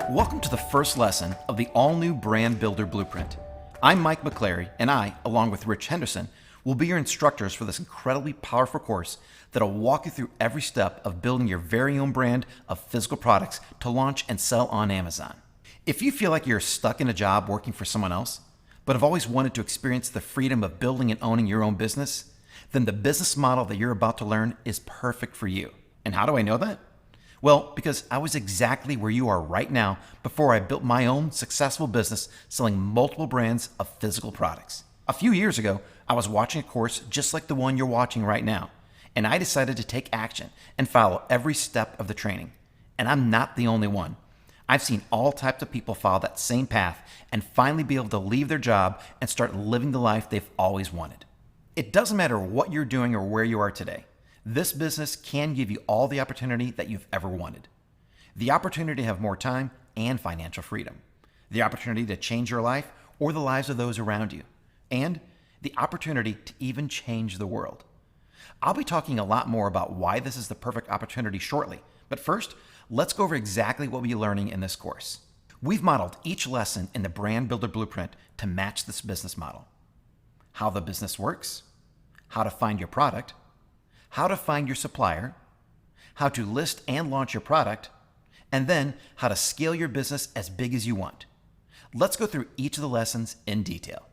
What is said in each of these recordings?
Welcome to the first lesson of the all-new Brand Builder Blueprint. I'm Mike McClary, and I, along with Rich Henderson, will be your instructors for this incredibly powerful course that'll walk you through every step of building your very own brand of physical products to launch and sell on Amazon. If you feel like you're stuck in a job working for someone else, but have always wanted to experience the freedom of building and owning your own business, then the business model that you're about to learn is perfect for you. And how do I know that? Well, because I was exactly where you are right now before I built my own successful business selling multiple brands of physical products. A few years ago, I was watching a course just like the one you're watching right now, and I decided to take action and follow every step of the training. And I'm not the only one. I've seen all types of people follow that same path and finally be able to leave their job and start living the life they've always wanted. It doesn't matter what you're doing or where you are today. This business can give you all the opportunity that you've ever wanted. The opportunity to have more time and financial freedom. The opportunity to change your life or the lives of those around you. And the opportunity to even change the world. I'll be talking a lot more about why this is the perfect opportunity shortly. But first, let's go over exactly what we'll be learning in this course. We've modeled each lesson in the Brand Builder Blueprint to match this business model. How the business works, how to find your product, how to find your supplier, how to list and launch your product, and then how to scale your business as big as you want. Let's go through each of the lessons in detail.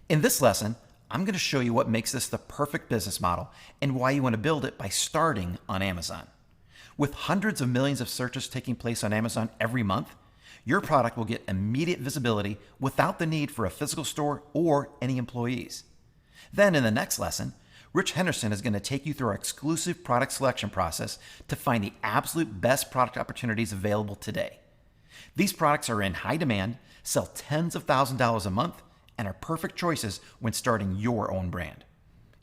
In this lesson, I'm going to show you what makes this the perfect business model and why you want to build it by starting on Amazon. With hundreds of millions of searches taking place on Amazon every month, your product will get immediate visibility without the need for a physical store or any employees. Then in the next lesson, Rich Henderson is going to take you through our exclusive product selection process to find the absolute best product opportunities available today. These products are in high demand, sell tens of thousands of dollars a month, and are perfect choices when starting your own brand.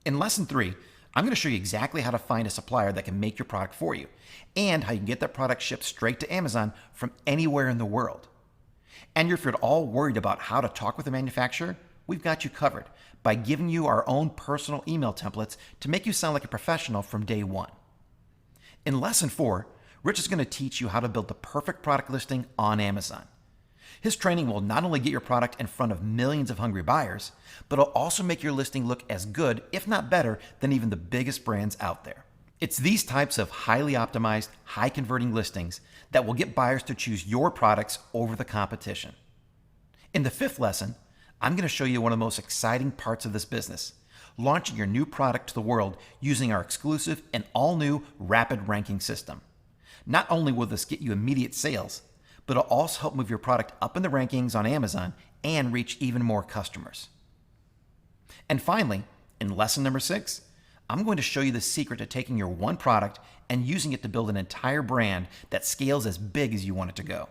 In lesson 3, I'm going to show you exactly how to find a supplier that can make your product for you, and how you can get that product shipped straight to Amazon from anywhere in the world. And if you're at all worried about how to talk with a manufacturer, we've got you covered by giving you our own personal email templates to make you sound like a professional from day one. In lesson 4, Rich is going to teach you how to build the perfect product listing on Amazon. His training will not only get your product in front of millions of hungry buyers, but it'll also make your listing look as good, if not better, than even the biggest brands out there. It's these types of highly optimized, high-converting listings that will get buyers to choose your products over the competition. In the 5th lesson, I'm going to show you one of the most exciting parts of this business, launching your new product to the world using our exclusive and all-new rapid ranking system. Not only will this get you immediate sales, but it'll also help move your product up in the rankings on Amazon and reach even more customers. And finally, in lesson number 6, I'm going to show you the secret to taking your one product and using it to build an entire brand that scales as big as you want it to go.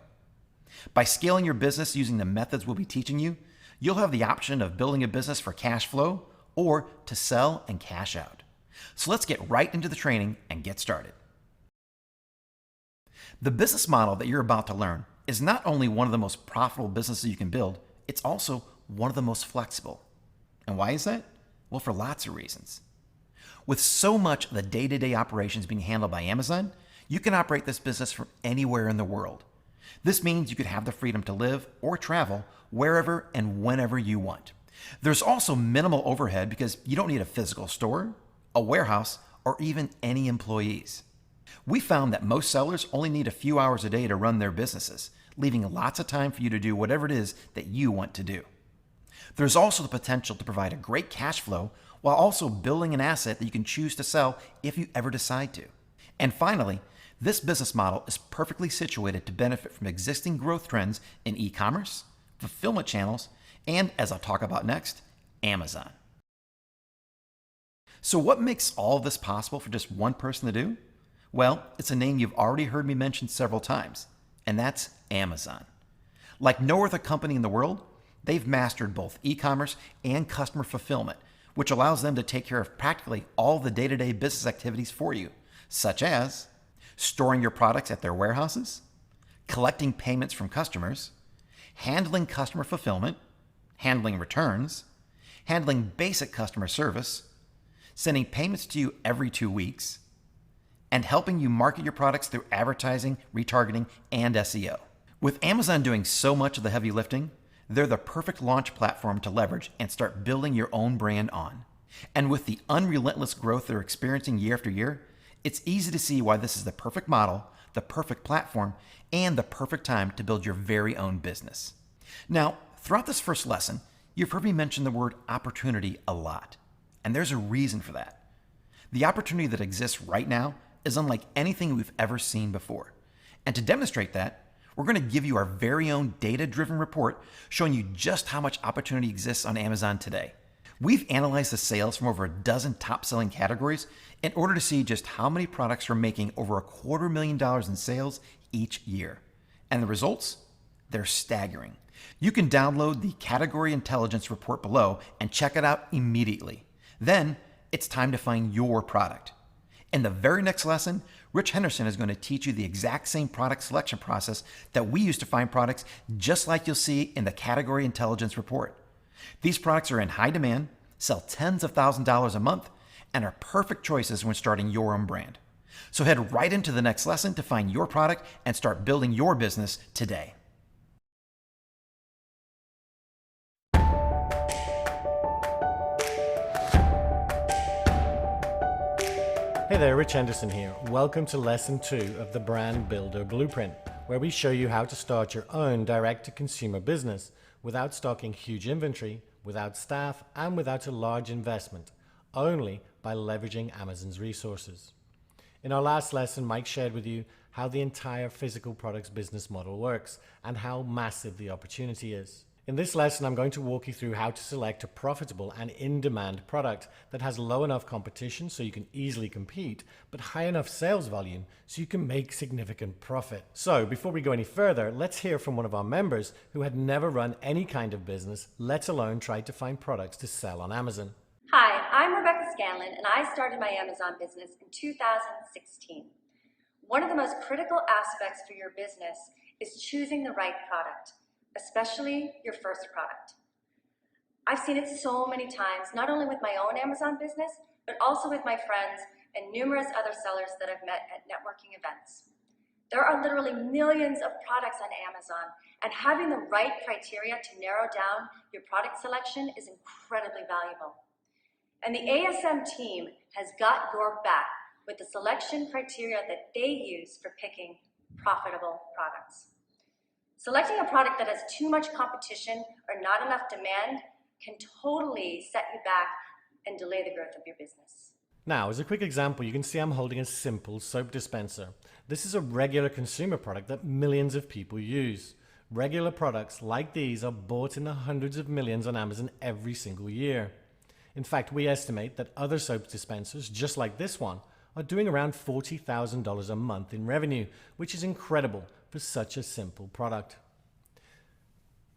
By scaling your business using the methods we'll be teaching you, you'll have the option of building a business for cash flow or to sell and cash out. So let's get right into the training and get started. The business model that you're about to learn is not only one of the most profitable businesses you can build, it's also one of the most flexible. And why is that? Well, for lots of reasons. With so much of the day-to-day operations being handled by Amazon, you can operate this business from anywhere in the world. This means you could have the freedom to live or travel wherever and whenever you want. There's also minimal overhead because you don't need a physical store, a warehouse, or even any employees. We found that most sellers only need a few hours a day to run their businesses, leaving lots of time for you to do whatever it is that you want to do. There's also the potential to provide a great cash flow while also building an asset that you can choose to sell if you ever decide to. And finally, this business model is perfectly situated to benefit from existing growth trends in e-commerce, fulfillment channels, and, as I'll talk about next, Amazon. So what makes all of this possible for just one person to do? Well, it's a name you've already heard me mention several times, and that's Amazon. Like no other company in the world, they've mastered both e-commerce and customer fulfillment, which allows them to take care of practically all the day-to-day business activities for you, such as storing your products at their warehouses, collecting payments from customers, handling customer fulfillment, handling returns, handling basic customer service, sending payments to you every 2 weeks, and helping you market your products through advertising, retargeting, and SEO. With Amazon doing so much of the heavy lifting, they're the perfect launch platform to leverage and start building your own brand on. And with the unrelentless growth they're experiencing year after year, it's easy to see why this is the perfect model, the perfect platform, and the perfect time to build your very own business. Now, throughout this first lesson, you've heard me mention the word opportunity a lot, and there's a reason for that. The opportunity that exists right now is unlike anything we've ever seen before. And to demonstrate that, we're going to give you our very own data-driven report showing you just how much opportunity exists on Amazon today. We've analyzed the sales from over a dozen top-selling categories in order to see just how many products are making over $250,000 in sales each year. And the results? They're staggering. You can download the Category Intelligence report below and check it out immediately. Then, it's time to find your product. In the very next lesson, Rich Henderson is going to teach you the exact same product selection process that we use to find products, just like you'll see in the Category Intelligence report. These products are in high demand, sell tens of thousands of dollars a month, and are perfect choices when starting your own brand. So head right into the next lesson to find your product and start building your business today. Hey there, Rich Henderson here. Welcome to Lesson 2 of the Brand Builder Blueprint, where we show you how to start your own direct-to-consumer business without stocking huge inventory, without staff, and without a large investment, only by leveraging Amazon's resources. In our last lesson, Mike shared with you how the entire physical products business model works and how massive the opportunity is. In this lesson, I'm going to walk you through how to select a profitable and in-demand product that has low enough competition so you can easily compete, but high enough sales volume so you can make significant profit. So before we go any further, let's hear from one of our members who had never run any kind of business, let alone tried to find products to sell on Amazon. Hi, I'm Rebecca Scanlon, and I started my Amazon business in 2016. One of the most critical aspects for your business is choosing the right product, especially your first product. I've seen it so many times, not only with my own Amazon business, but also with my friends and numerous other sellers that I've met at networking events. There are literally millions of products on Amazon, and having the right criteria to narrow down your product selection is incredibly valuable. And the ASM team has got your back with the selection criteria that they use for picking profitable products. Selecting a product that has too much competition or not enough demand can totally set you back and delay the growth of your business. Now, as a quick example, you can see I'm holding a simple soap dispenser. This is a regular consumer product that millions of people use. Regular products like these are bought in the hundreds of millions on Amazon every single year. In fact, we estimate that other soap dispensers, just like this one, are doing around $40,000 a month in revenue, which is incredible for such a simple product.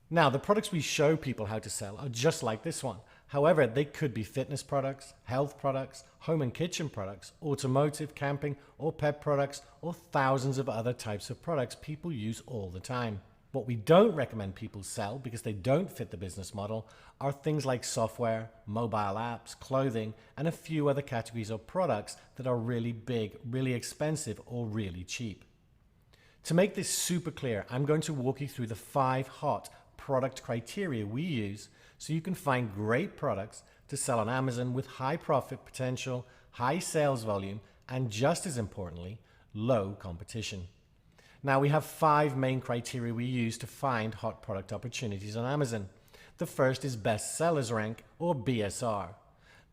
Now, the products we show people how to sell are just like this one. However, they could be fitness products, health products, home and kitchen products, automotive, camping, or pet products, or thousands of other types of products people use all the time. What we don't recommend people sell because they don't fit the business model are things like software, mobile apps, clothing, and a few other categories of products that are really big, really expensive, or really cheap. To make this super clear, I'm going to walk you through the 5 hot product criteria we use so you can find great products to sell on Amazon with high profit potential, high sales volume, and just as importantly, low competition. Now, we have 5 main criteria we use to find hot product opportunities on Amazon. The first is Best Sellers Rank, or BSR.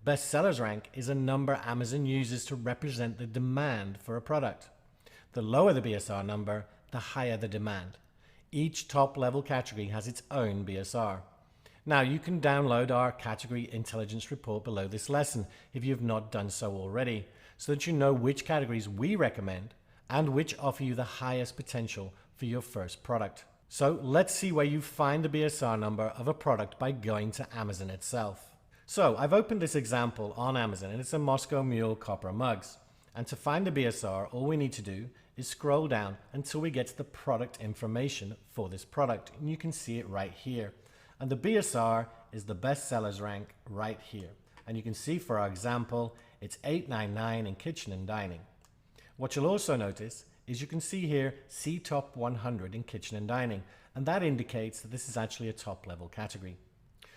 Best Sellers Rank is a number Amazon uses to represent the demand for a product. The lower the BSR number, the higher the demand. Each top-level category has its own BSR. Now, you can download our Category Intelligence report below this lesson if you have not done so already, so that you know which categories we recommend and which offer you the highest potential for your first product. So let's see where you find the BSR number of a product by going to Amazon itself. So I've opened this example on Amazon, and it's a Moscow Mule copper mugs. And to find the BSR, all we need to do is scroll down until we get to the product information for this product. And you can see it right here. And the BSR is the best sellers rank right here. And you can see for our example, it's $8.99 in kitchen and dining. What you'll also notice is you can see here, see top 100 in kitchen and dining, and that indicates that this is actually a top level category.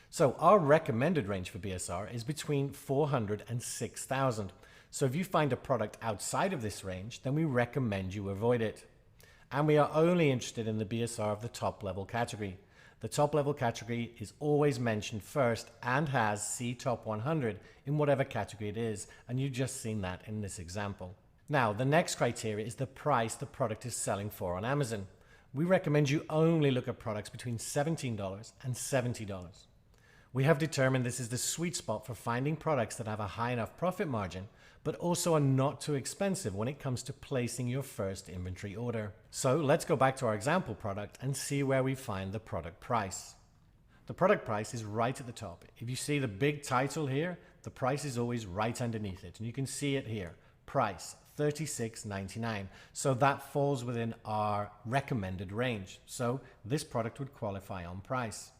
So our recommended range for BSR is between 400 and 6,000. So if you find a product outside of this range, then we recommend you avoid it. And we are only interested in the BSR of the top level category. The top level category is always mentioned first and has see top 100 in whatever category it is, and you've just seen that in this example. Now, the next criteria is the price the product is selling for on Amazon. We recommend you only look at products between $17 and $70. We have determined this is the sweet spot for finding products that have a high enough profit margin, but also are not too expensive when it comes to placing your first inventory order. So let's go back to our example product and see where we find the product price. The product price is right at the top. If you see the big title here, the price is always right underneath it, and you can see it here, price $36.99. So that falls within our recommended range. So this product would qualify on price.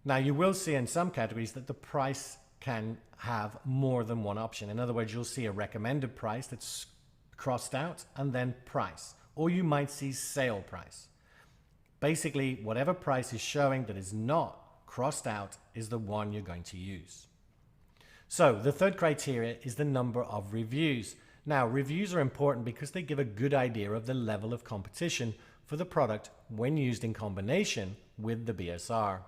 Now you will see in some categories that the price can have more than one option. In other words, you'll see a recommended price that's crossed out and then price, or you might see sale price. Basically, whatever price is showing that is not crossed out is the one you're going to use. So the third criteria is the number of reviews. Now, reviews are important because they give a good idea of the level of competition for the product when used in combination with the BSR.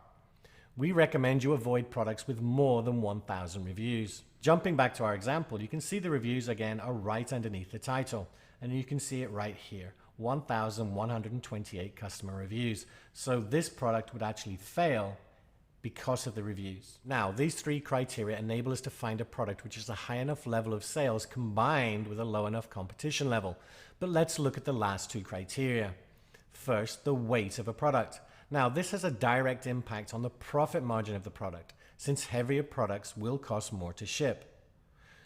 We recommend you avoid products with more than 1,000 reviews. Jumping back to our example, you can see the reviews again are right underneath the title, and you can see it right here, 1,128 customer reviews. So this product would actually fail because of the reviews. Now, these three criteria enable us to find a product which is a high enough level of sales combined with a low enough competition level. But let's look at the last two criteria. First, the weight of a product. Now, this has a direct impact on the profit margin of the product, since heavier products will cost more to ship.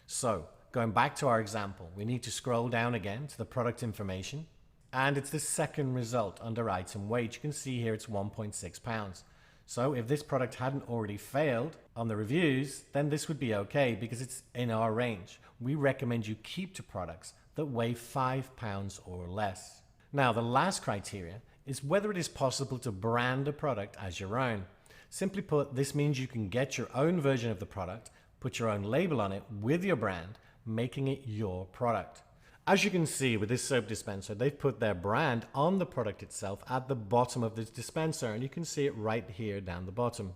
So, going back to our example, we need to scroll down again to the product information, and it's the second result under item weight. You can see here it's 1.6 pounds. So if this product hadn't already failed on the reviews, then this would be okay because it's in our range. We recommend you keep to products that weigh 5 pounds or less. Now, the last criteria is whether it is possible to brand a product as your own. Simply put, this means you can get your own version of the product, put your own label on it with your brand, making it your product. As you can see with this soap dispenser, they've put their brand on the product itself at the bottom of this dispenser, and you can see it right here down the bottom.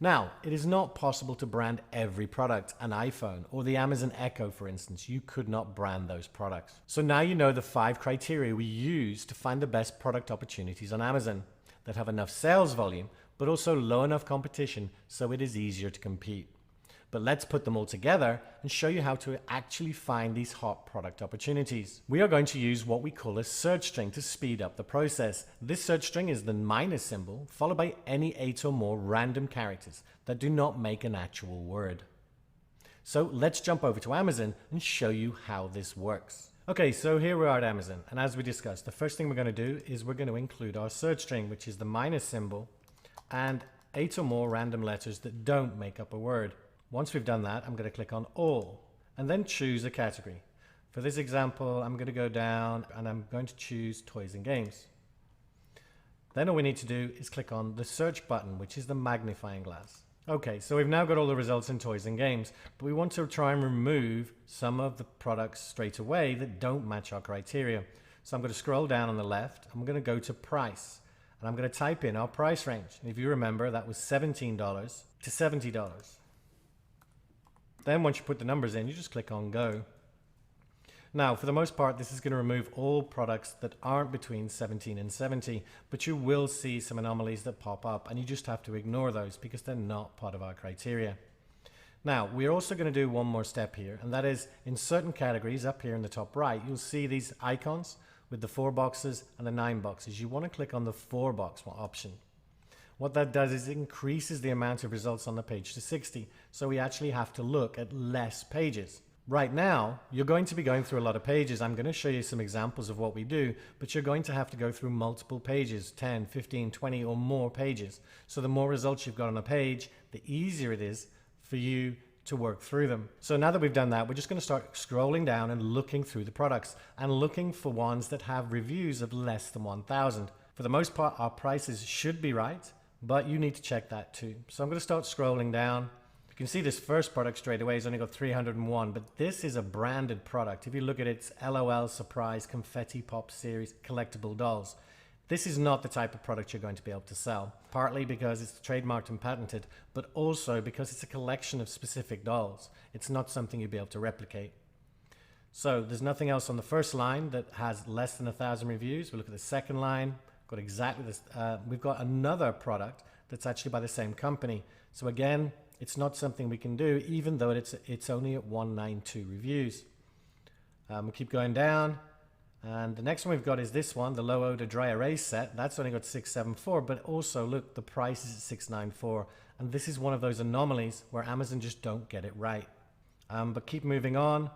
Now, it is not possible to brand every product, an iPhone or the Amazon Echo, for instance. You could not brand those products. So now you know the 5 criteria we use to find the best product opportunities on Amazon that have enough sales volume, but also low enough competition so it is easier to compete. But let's put them all together and show you how to actually find these hot product opportunities. We are going to use what we call a search string to speed up the process. This search string is the minus symbol followed by any 8 or more random characters that do not make an actual word. So let's jump over to Amazon and show you how this works. Okay, so here we are at Amazon, and as we discussed, the first thing we're going to do is we're going to include our search string, which is the minus symbol and 8 or more random letters that don't make up a word. Once we've done that, I'm going to click on all and then choose a category. For this example, I'm going to go down and I'm going to choose toys and games. Then all we need to do is click on the search button, which is the magnifying glass. Okay, so we've now got all the results in toys and games, but we want to try and remove some of the products straight away that don't match our criteria. So I'm going to scroll down on the left. I'm going to go to price and I'm going to type in our price range. And if you remember, that was $17 to $70. Then once you put the numbers in, you just click on go. Now, for the most part, this is going to remove all products that aren't between 17 and 70, but you will see some anomalies that pop up, and you just have to ignore those because they're not part of our criteria. Now, we're also going to do one more step here, and that is in certain categories up here in the top right, you'll see these icons with the 4 boxes and the 9 boxes. You want to click on the 4 box option. What that does is it increases the amount of results on the page to 60, so we actually have to look at less pages. Right now, you're going to be going through a lot of pages. I'm going to show you some examples of what we do, but you're going to have to go through multiple pages, 10, 15, 20 or more pages. So the more results you've got on a page, the easier it is for you to work through them. So now that we've done that, we're just going to start scrolling down and looking through the products and looking for ones that have reviews of less than 1,000. For the most part, our prices should be right, but you need to check that too. So I'm going to start scrolling down. You can see this first product straight away has only got 301, but this is a branded product. If you look at it, it's LOL Surprise Confetti Pop Series Collectible Dolls. This is not the type of product you're going to be able to sell, partly because it's trademarked and patented, but also because it's a collection of specific dolls. It's not something you'd be able to replicate. So there's nothing else on the first line that has less than 1,000 reviews. We look at the second line, got exactly this. We've got another product that's actually by the same company. So again, it's not something we can do, even though it's only at 192 reviews. We keep going down. And the next one we've got is this one, the low odor dry erase set. That's only got 674, but also look, the price is at 694. And this is one of those anomalies where Amazon just don't get it right. But keep moving on.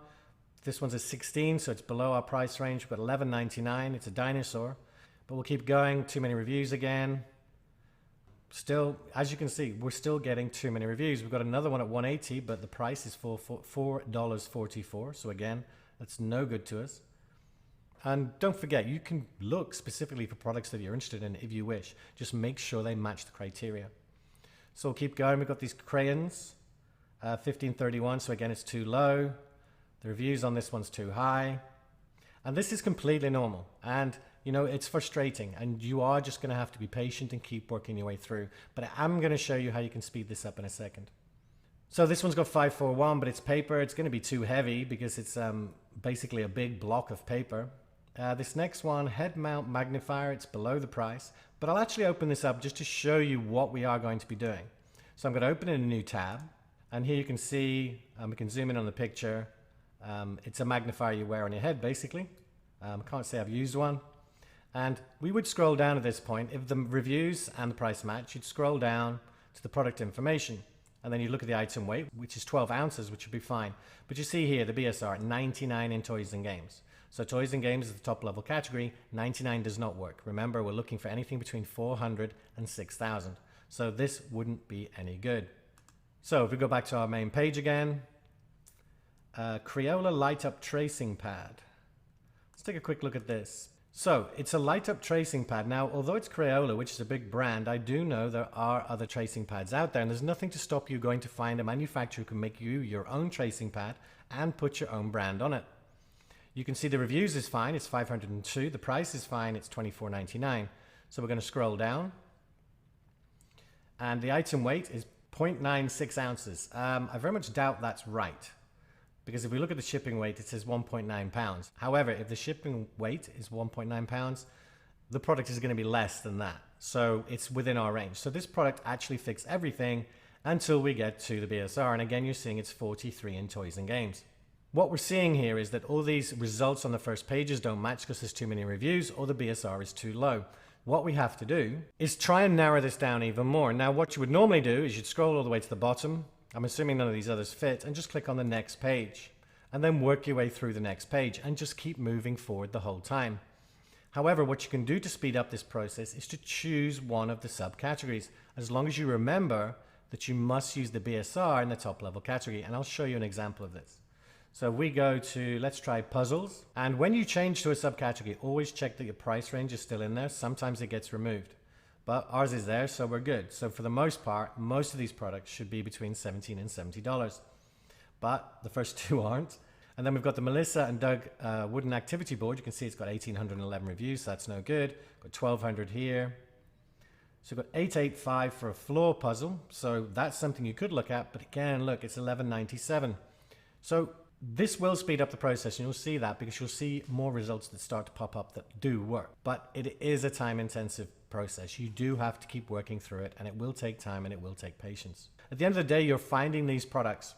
This one's a 16, so it's below our price range. We've got $11.99. It's a dinosaur. But we'll keep going. Too many reviews again. Still, as you can see, we're still getting too many reviews. We've got another one at 180, but the price is $4.44. So again, that's no good to us. And don't forget, you can look specifically for products that you're interested in if you wish. Just make sure they match the criteria. So we'll keep going. We've got these crayons, 1531. So again, it's too low. The reviews on this one's too high. And this is completely normal. And you know, it's frustrating, and you are just going to have to be patient and keep working your way through. But I'm going to show you how you can speed this up in a second. So this one's got 541, but it's paper. It's going to be too heavy because it's basically a big block of paper. This next one, head mount magnifier, it's below the price, but I'll actually open this up just to show you what we are going to be doing. So I'm going to open in a new tab, and here you can see, we can zoom in on the picture. It's a magnifier you wear on your head, basically. I can't say I've used one. And we would scroll down at this point. If the reviews and the price match, you'd scroll down to the product information. And then you look at the item weight, which is 12 ounces, which would be fine. But you see here, the BSR, 99 in toys and games. So toys and games is the top level category. 99 does not work. Remember, we're looking for anything between 400 and 6,000. So this wouldn't be any good. So if we go back to our main page again, Crayola Light Up Tracing Pad. Let's take a quick look at this. So it's a light up tracing pad. Now, although it's Crayola, which is a big brand, I do know there are other tracing pads out there, and there's nothing to stop you going to find a manufacturer who can make you your own tracing pad and put your own brand on it. You can see the reviews is fine. It's 502. The price is fine. It's $24.99. So we're going to scroll down, and the item weight is 0.96 ounces. I very much doubt that's right, because if we look at the shipping weight, it says 1.9 pounds. However, if the shipping weight is 1.9 pounds, the product is going to be less than that. So it's within our range. So this product actually fixed everything until we get to the BSR. And again, you're seeing it's 43 in toys and games. What we're seeing here is that all these results on the first pages don't match because there's too many reviews or the BSR is too low. What we have to do is try and narrow this down even more. Now, what you would normally do is you'd scroll all the way to the bottom. I'm assuming none of these others fit, and just click on the next page and then work your way through the next page and just keep moving forward the whole time. However, what you can do to speed up this process is to choose one of the subcategories, as long as you remember that you must use the BSR in the top level category. And I'll show you an example of this. So we go to, let's try puzzles. And when you change to a subcategory, always check that your price range is still in there. Sometimes it gets removed, but ours is there, so we're good. So for the most part, most of these products should be between $17 and $70. But the first two aren't. And then we've got the Melissa and Doug wooden activity board. You can see it's got 1,811 reviews, so that's no good. Got 1,200 here. So we've got 885 for a floor puzzle. So that's something you could look at, but again, look, it's 1197. So this will speed up the process, and you'll see that because you'll see more results that start to pop up that do work. But it is a time-intensive process. You do have to keep working through it, and it will take time and it will take patience. At the end of the day, you're finding these products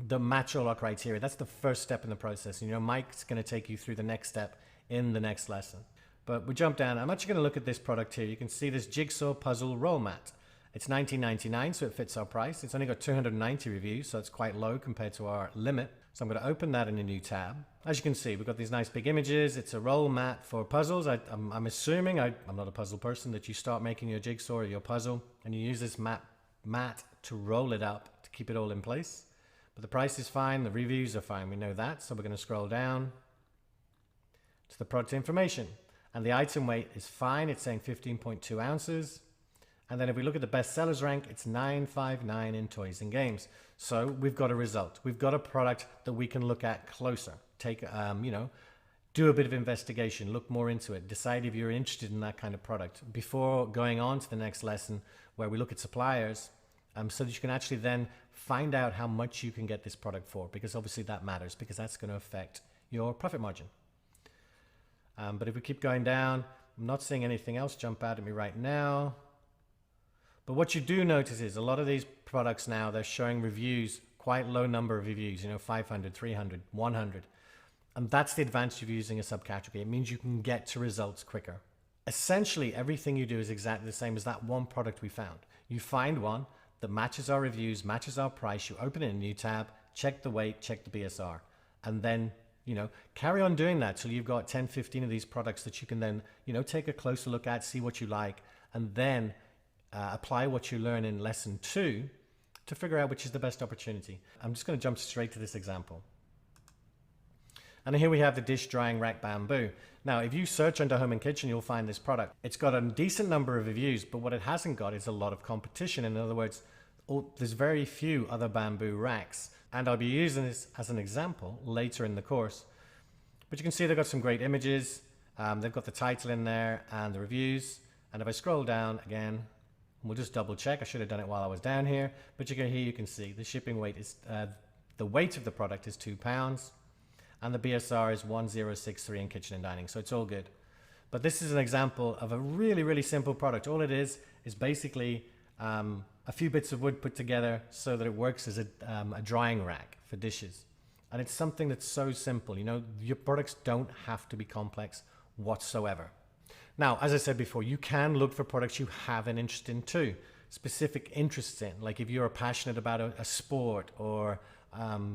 that match all our criteria. That's the first step in the process. And, you know, Mike's going to take you through the next step in the next lesson. But we jump down. I'm actually going to look at this product here. You can see this jigsaw puzzle roll mat. It's $19.99, so it fits our price. It's only got 290 reviews, so it's quite low compared to our limit. So I'm going to open that in a new tab. As you can see, we've got these nice big images. It's a roll mat for puzzles. I'm assuming, I'm not a puzzle person, that you start making your jigsaw or your puzzle, and you use this mat to roll it up to keep it all in place. But the price is fine, the reviews are fine, we know that. So we're going to scroll down to the product information. And the item weight is fine, it's saying 15.2 ounces. And then if we look at the best sellers rank, it's 959 in toys and games. So we've got a result. We've got a product that we can look at closer. Take, do a bit of investigation, look more into it, decide if you're interested in that kind of product before going on to the next lesson where we look at suppliers, so that you can actually then find out how much you can get this product for, because obviously that matters, because that's going to affect your profit margin. But if we keep going down, I'm not seeing anything else jump out at me right now. But what you do notice is a lot of these products now, they're showing reviews, quite low number of reviews, 500, 300, 100. And that's the advantage of using a subcategory. It means you can get to results quicker. Essentially, everything you do is exactly the same as that one product we found. You find one that matches our reviews, matches our price, you open it in a new tab, check the weight, check the BSR, and then, carry on doing that till you've got 10, 15 of these products that you can then, take a closer look at, see what you like, and then apply what you learn in lesson 2 to figure out which is the best opportunity. I'm just going to jump straight to this example. And here we have the dish drying rack bamboo. Now, if you search under home and kitchen, you'll find this product. It's got a decent number of reviews, but what it hasn't got is a lot of competition. In other words, there's very few other bamboo racks. And I'll be using this as an example later in the course. But you can see they've got some great images. They've got the title in there and the reviews. And if I scroll down again, we'll just double check. I should have done it while I was down here. But here you can see the shipping weight is, the weight of the product is 2 pounds. And the BSR is 1063 in kitchen and dining. So it's all good. But this is an example of a really, really simple product. All it is basically a few bits of wood put together so that it works as a drying rack for dishes. And it's something that's so simple. Your products don't have to be complex whatsoever. Now, as I said before, you can look for products you have an interest in too, specific interests in, like if you're passionate about a sport or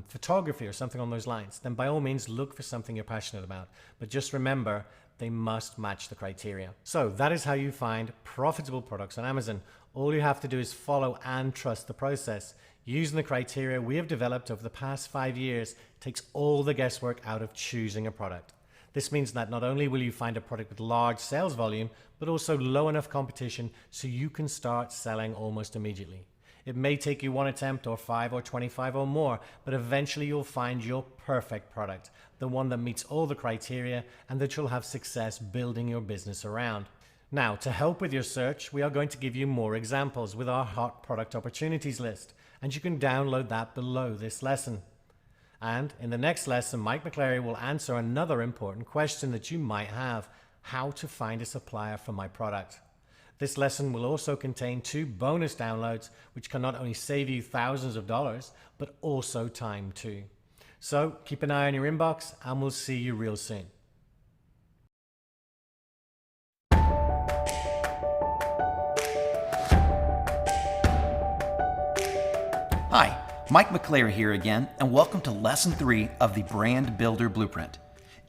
photography or something on those lines, then by all means look for something you're passionate about. But just remember, they must match the criteria. So that is how you find profitable products on Amazon. All you have to do is follow and trust the process. Using the criteria we have developed over the past 5 years takes all the guesswork out of choosing a product. This means that not only will you find a product with large sales volume, but also low enough competition so you can start selling almost immediately. It may take you 1 attempt or 5 or 25 or more, but eventually you'll find your perfect product, the one that meets all the criteria and that you'll have success building your business around. Now, to help with your search, we are going to give you more examples with our hot product opportunities list, and you can download that below this lesson. And in the next lesson, Mike McClary will answer another important question that you might have: how to find a supplier for my product. This lesson will also contain 2 bonus downloads, which can not only save you thousands of dollars, but also time too. So keep an eye on your inbox and we'll see you real soon. Hi, Mike McClary here again, and welcome to Lesson 3 of the Brand Builder Blueprint.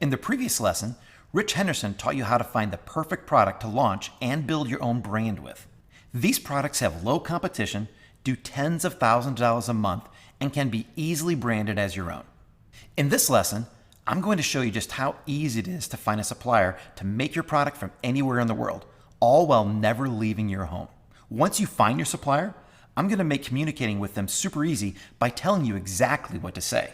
In the previous lesson, Rich Henderson taught you how to find the perfect product to launch and build your own brand with. These products have low competition, do tens of thousands of dollars a month, and can be easily branded as your own. In this lesson, I'm going to show you just how easy it is to find a supplier to make your product from anywhere in the world, all while never leaving your home. Once you find your supplier, I'm going to make communicating with them super easy by telling you exactly what to say.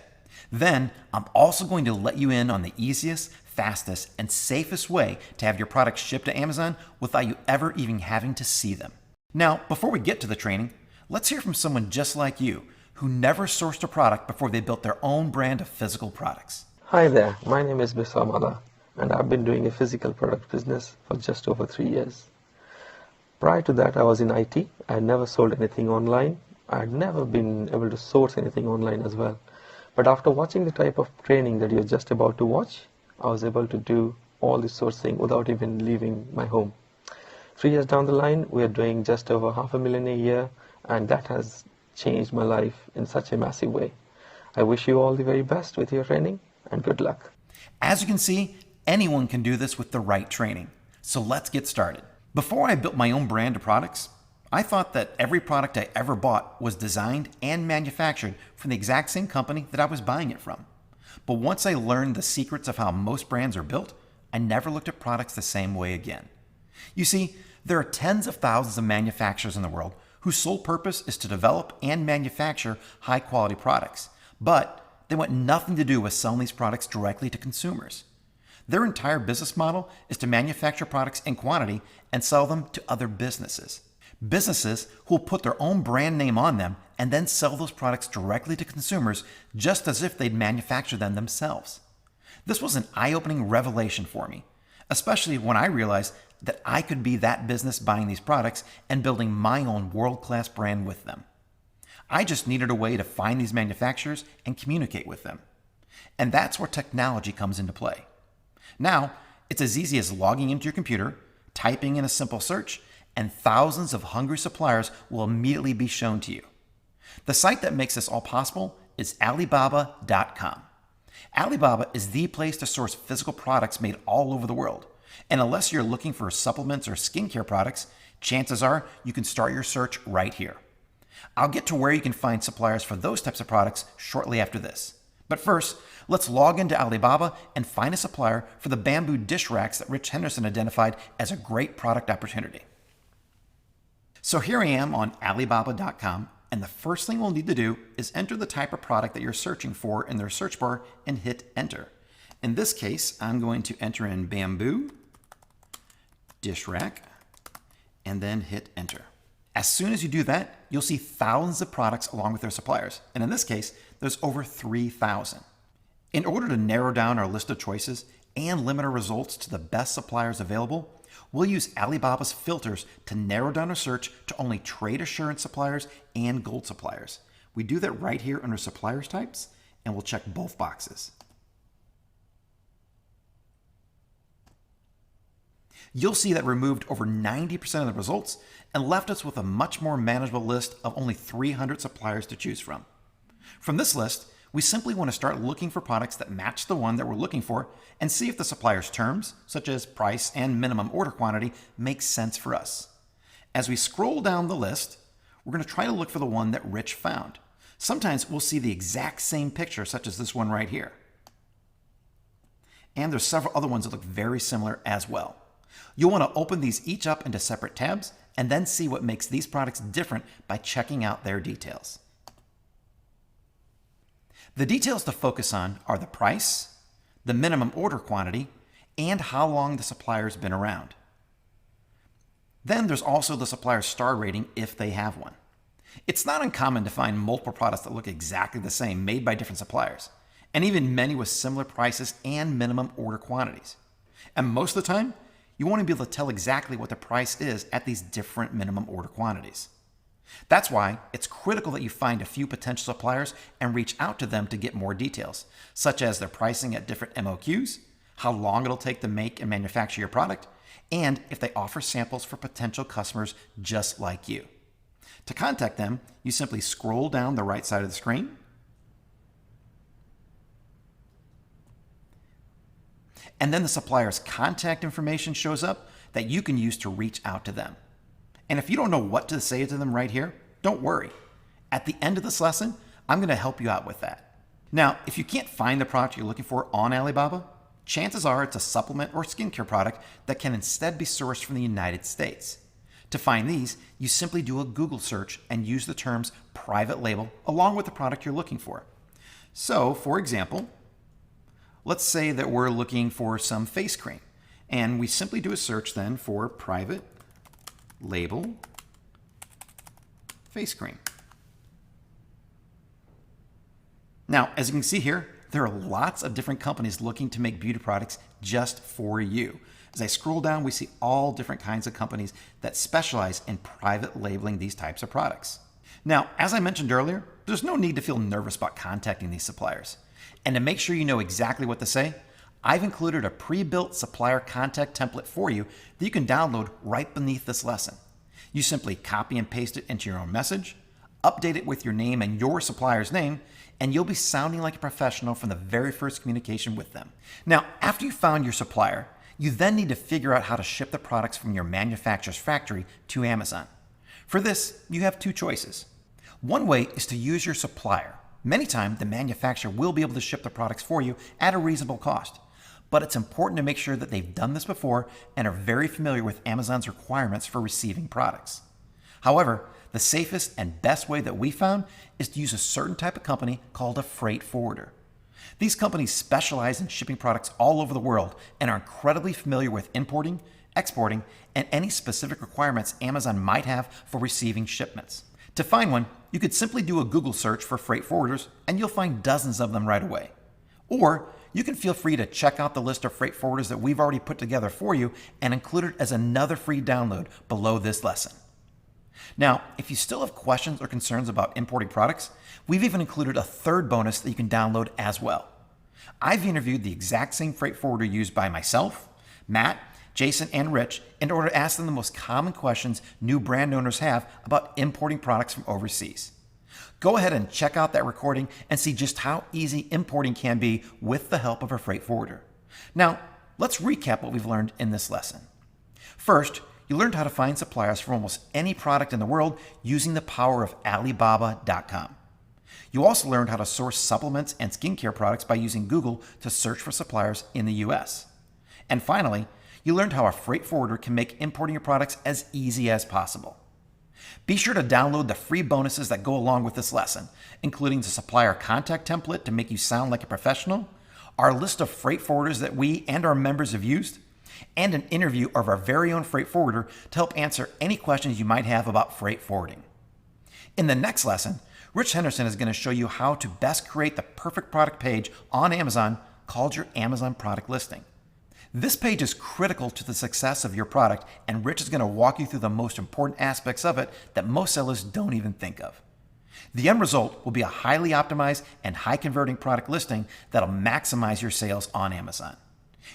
Then, I'm also going to let you in on the easiest, fastest, and safest way to have your products shipped to Amazon without you ever even having to see them. Now, before we get to the training, let's hear from someone just like you who never sourced a product before they built their own brand of physical products. Hi there, my name is Bisamala, and I've been doing a physical product business for just over 3 years. Prior to that, I was in IT. I had never sold anything online. I had never been able to source anything online as well. But after watching the type of training that you're just about to watch, I was able to do all the sourcing without even leaving my home. 3 years down the line, we are doing just over $500,000 a year, and that has changed my life in such a massive way. I wish you all the very best with your training, and good luck. As you can see, anyone can do this with the right training. So let's get started. Before I built my own brand of products, I thought that every product I ever bought was designed and manufactured from the exact same company that I was buying it from. But once I learned the secrets of how most brands are built, I never looked at products the same way again. You see, there are tens of thousands of manufacturers in the world whose sole purpose is to develop and manufacture high-quality products, but they want nothing to do with selling these products directly to consumers. Their entire business model is to manufacture products in quantity and sell them to other businesses. Businesses who will put their own brand name on them and then sell those products directly to consumers just as if they'd manufactured them themselves. This was an eye-opening revelation for me, especially when I realized that I could be that business buying these products and building my own world-class brand with them. I just needed a way to find these manufacturers and communicate with them. And that's where technology comes into play. Now, it's as easy as logging into your computer, typing in a simple search, and thousands of hungry suppliers will immediately be shown to you. The site that makes this all possible is Alibaba.com. Alibaba is the place to source physical products made all over the world. And unless you're looking for supplements or skincare products, chances are you can start your search right here. I'll get to where you can find suppliers for those types of products shortly after this. But first, let's log into Alibaba and find a supplier for the bamboo dish racks that Rich Henderson identified as a great product opportunity. So here I am on Alibaba.com, and the first thing we'll need to do is enter the type of product that you're searching for in their search bar and hit enter. In this case, I'm going to enter in bamboo dish rack and then hit enter. As soon as you do that, you'll see thousands of products along with their suppliers. And in this case, there's over 3,000. In order to narrow down our list of choices and limit our results to the best suppliers available, we'll use Alibaba's filters to narrow down our search to only trade assurance suppliers and gold suppliers. We do that right here under suppliers types, and we'll check both boxes. You'll see that removed over 90% of the results and left us with a much more manageable list of only 300 suppliers to choose from. From this list, we simply want to start looking for products that match the one that we're looking for and see if the supplier's terms, such as price and minimum order quantity, make sense for us. As we scroll down the list, we're going to try to look for the one that Rich found. Sometimes we'll see the exact same picture, such as this one right here. And there's several other ones that look very similar as well. You'll want to open these each up into separate tabs and then see what makes these products different by checking out their details. The details to focus on are the price, the minimum order quantity, and how long the supplier's been around. Then there's also the supplier's star rating if they have one. It's not uncommon to find multiple products that look exactly the same made by different suppliers, and even many with similar prices and minimum order quantities. And most of the time, you want to be able to tell exactly what the price is at these different minimum order quantities. That's why it's critical that you find a few potential suppliers and reach out to them to get more details, such as their pricing at different MOQs, how long it'll take to make and manufacture your product, and if they offer samples for potential customers just like you. To contact them, you simply scroll down the right side of the screen, and then the supplier's contact information shows up that you can use to reach out to them. And if you don't know what to say to them right here, don't worry. At the end of this lesson, I'm going to help you out with that. Now, if you can't find the product you're looking for on Alibaba, chances are it's a supplement or skincare product that can instead be sourced from the United States. To find these, you simply do a Google search and use the terms private label along with the product you're looking for. So, for example, let's say that we're looking for some face cream, and we simply do a search then for private label face cream. Now, as you can see here, there are lots of different companies looking to make beauty products just for you. As I scroll down, we see all different kinds of companies that specialize in private labeling these types of products. Now, as I mentioned earlier, there's no need to feel nervous about contacting these suppliers. And to make sure you know exactly what to say, I've included a pre-built supplier contact template for you that you can download right beneath this lesson. You simply copy and paste it into your own message, update it with your name and your supplier's name, and you'll be sounding like a professional from the very first communication with them. Now, after you found your supplier, you then need to figure out how to ship the products from your manufacturer's factory to Amazon. For this, you have two choices. One way is to use your supplier. Many times, the manufacturer will be able to ship the products for you at a reasonable cost. But it's important to make sure that they've done this before and are very familiar with Amazon's requirements for receiving products. However, the safest and best way that we found is to use a certain type of company called a freight forwarder. These companies specialize in shipping products all over the world and are incredibly familiar with importing, exporting, and any specific requirements Amazon might have for receiving shipments. To find one, you could simply do a Google search for freight forwarders and you'll find dozens of them right away. Or you can feel free to check out the list of freight forwarders that we've already put together for you and include it as another free download below this lesson. Now, if you still have questions or concerns about importing products, we've even included a third bonus that you can download as well. I've interviewed the exact same freight forwarder used by myself, Matt, Jason, and Rich in order to ask them the most common questions new brand owners have about importing products from overseas. Go ahead and check out that recording and see just how easy importing can be with the help of a freight forwarder. Now, let's recap what we've learned in this lesson. First, you learned how to find suppliers for almost any product in the world using the power of Alibaba.com. You also learned how to source supplements and skincare products by using Google to search for suppliers in the US. And finally, you learned how a freight forwarder can make importing your products as easy as possible. Be sure to download the free bonuses that go along with this lesson, including the supplier contact template to make you sound like a professional, our list of freight forwarders that we and our members have used, and an interview of our very own freight forwarder to help answer any questions you might have about freight forwarding. In the next lesson, Rich Henderson is going to show you how to best create the perfect product page on Amazon called your Amazon product listing. This page is critical to the success of your product, and Rich is going to walk you through the most important aspects of it that most sellers don't even think of. The end result will be a highly optimized and high converting product listing that'll maximize your sales on Amazon.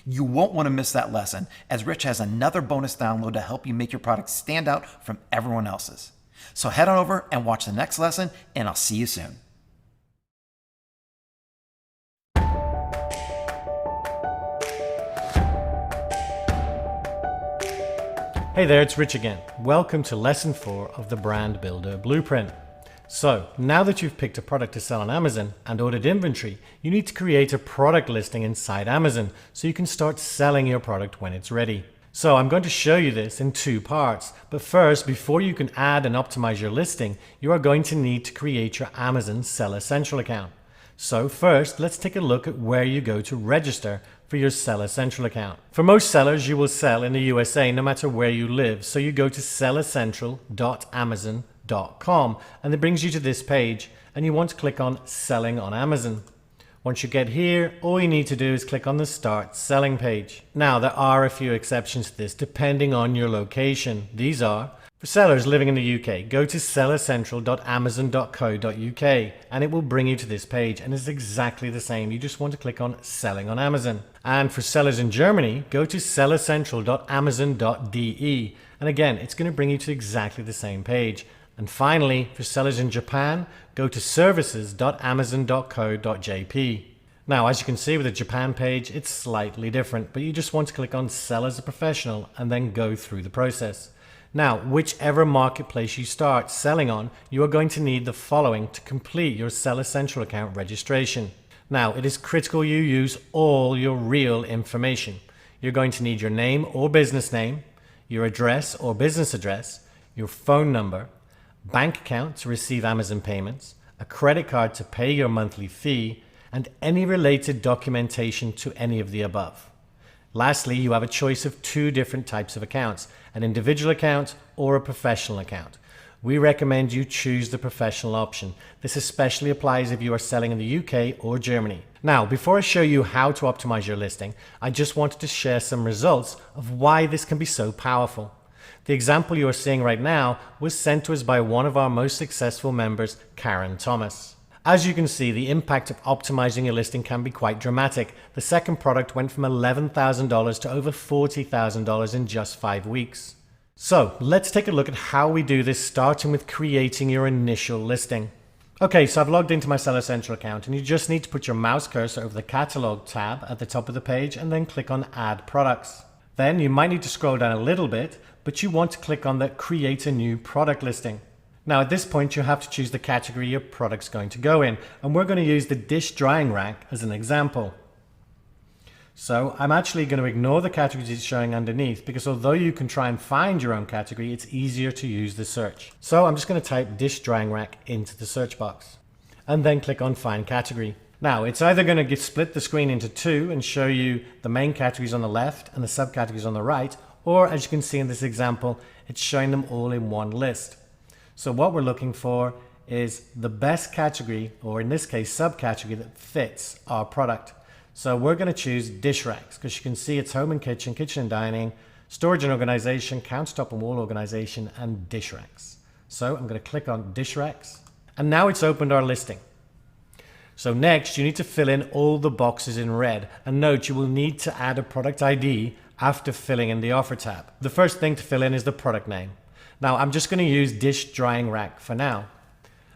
You won't want to miss that lesson, as Rich has another bonus download to help you make your product stand out from everyone else's. So head on over and watch the next lesson, and I'll see you soon. Hey there, it's Rich again. Welcome to lesson 4 of the Brand Builder Blueprint. So, now that you've picked a product to sell on Amazon and ordered inventory, you need to create a product listing inside Amazon so you can start selling your product when it's ready. So I'm going to show you this in 2 parts, but first, before you can add and optimize your listing, you are going to need to create your Amazon Seller Central account. So first, let's take a look at where you go to register for your Seller Central account. For most sellers, you will sell in the USA no matter where you live, so you go to sellercentral.amazon.com and it brings you to this page, and you want to click on Selling on Amazon. Once you get here, all you need to do is click on the Start Selling page. Now, there are a few exceptions to this depending on your location. These are: for sellers living in the UK, go to sellercentral.amazon.co.uk and it will bring you to this page, and it's exactly the same. You just want to click on Selling on Amazon. And for sellers in Germany, go to sellercentral.amazon.de, and again, it's going to bring you to exactly the same page. And finally, for sellers in Japan, go to services.amazon.co.jp. Now, as you can see with the Japan page, it's slightly different, but you just want to click on Sell as a Professional and then go through the process. Now, whichever marketplace you start selling on, you are going to need the following to complete your Seller Central account registration. Now, it is critical you use all your real information. You're going to need your name or business name, your address or business address, your phone number, bank account to receive Amazon payments, a credit card to pay your monthly fee, and any related documentation to any of the above. Lastly, you have a choice of 2 different types of accounts, an individual account or a professional account. We recommend you choose the professional option. This especially applies if you are selling in the UK or Germany. Now, before I show you how to optimize your listing, I just wanted to share some results of why this can be so powerful. The example you are seeing right now was sent to us by one of our most successful members, Karen Thomas. As you can see, the impact of optimizing your listing can be quite dramatic. The second product went from $11,000 to over $40,000 in just 5 weeks. So let's take a look at how we do this, starting with creating your initial listing. Okay, so I've logged into my Seller Central account, and you just need to put your mouse cursor over the Catalog tab at the top of the page and then click on Add Products. Then you might need to scroll down a little bit, but you want to click on the Create a New Product Listing. Now at this point you have to choose the category your product's going to go in, and we're going to use the dish drying rack as an example. So I'm actually going to ignore the categories it's showing underneath, because although you can try and find your own category, it's easier to use the search. So I'm just going to type dish drying rack into the search box and then click on Find Category. Now it's either going to split the screen into two and show you the main categories on the left and the subcategories on the right, or as you can see in this example, it's showing them all in one list. So what we're looking for is the best category, or in this case subcategory, that fits our product. So we're going to choose dish racks, because you can see it's home and kitchen, kitchen and dining, storage and organization, countertop and wall organization, and dish racks. So I'm going to click on dish racks, and now it's opened our listing. So next you need to fill in all the boxes in red, and note you will need to add a product ID after filling in the offer tab. The first thing to fill in is the product name. Now I'm just going to use dish drying rack for now.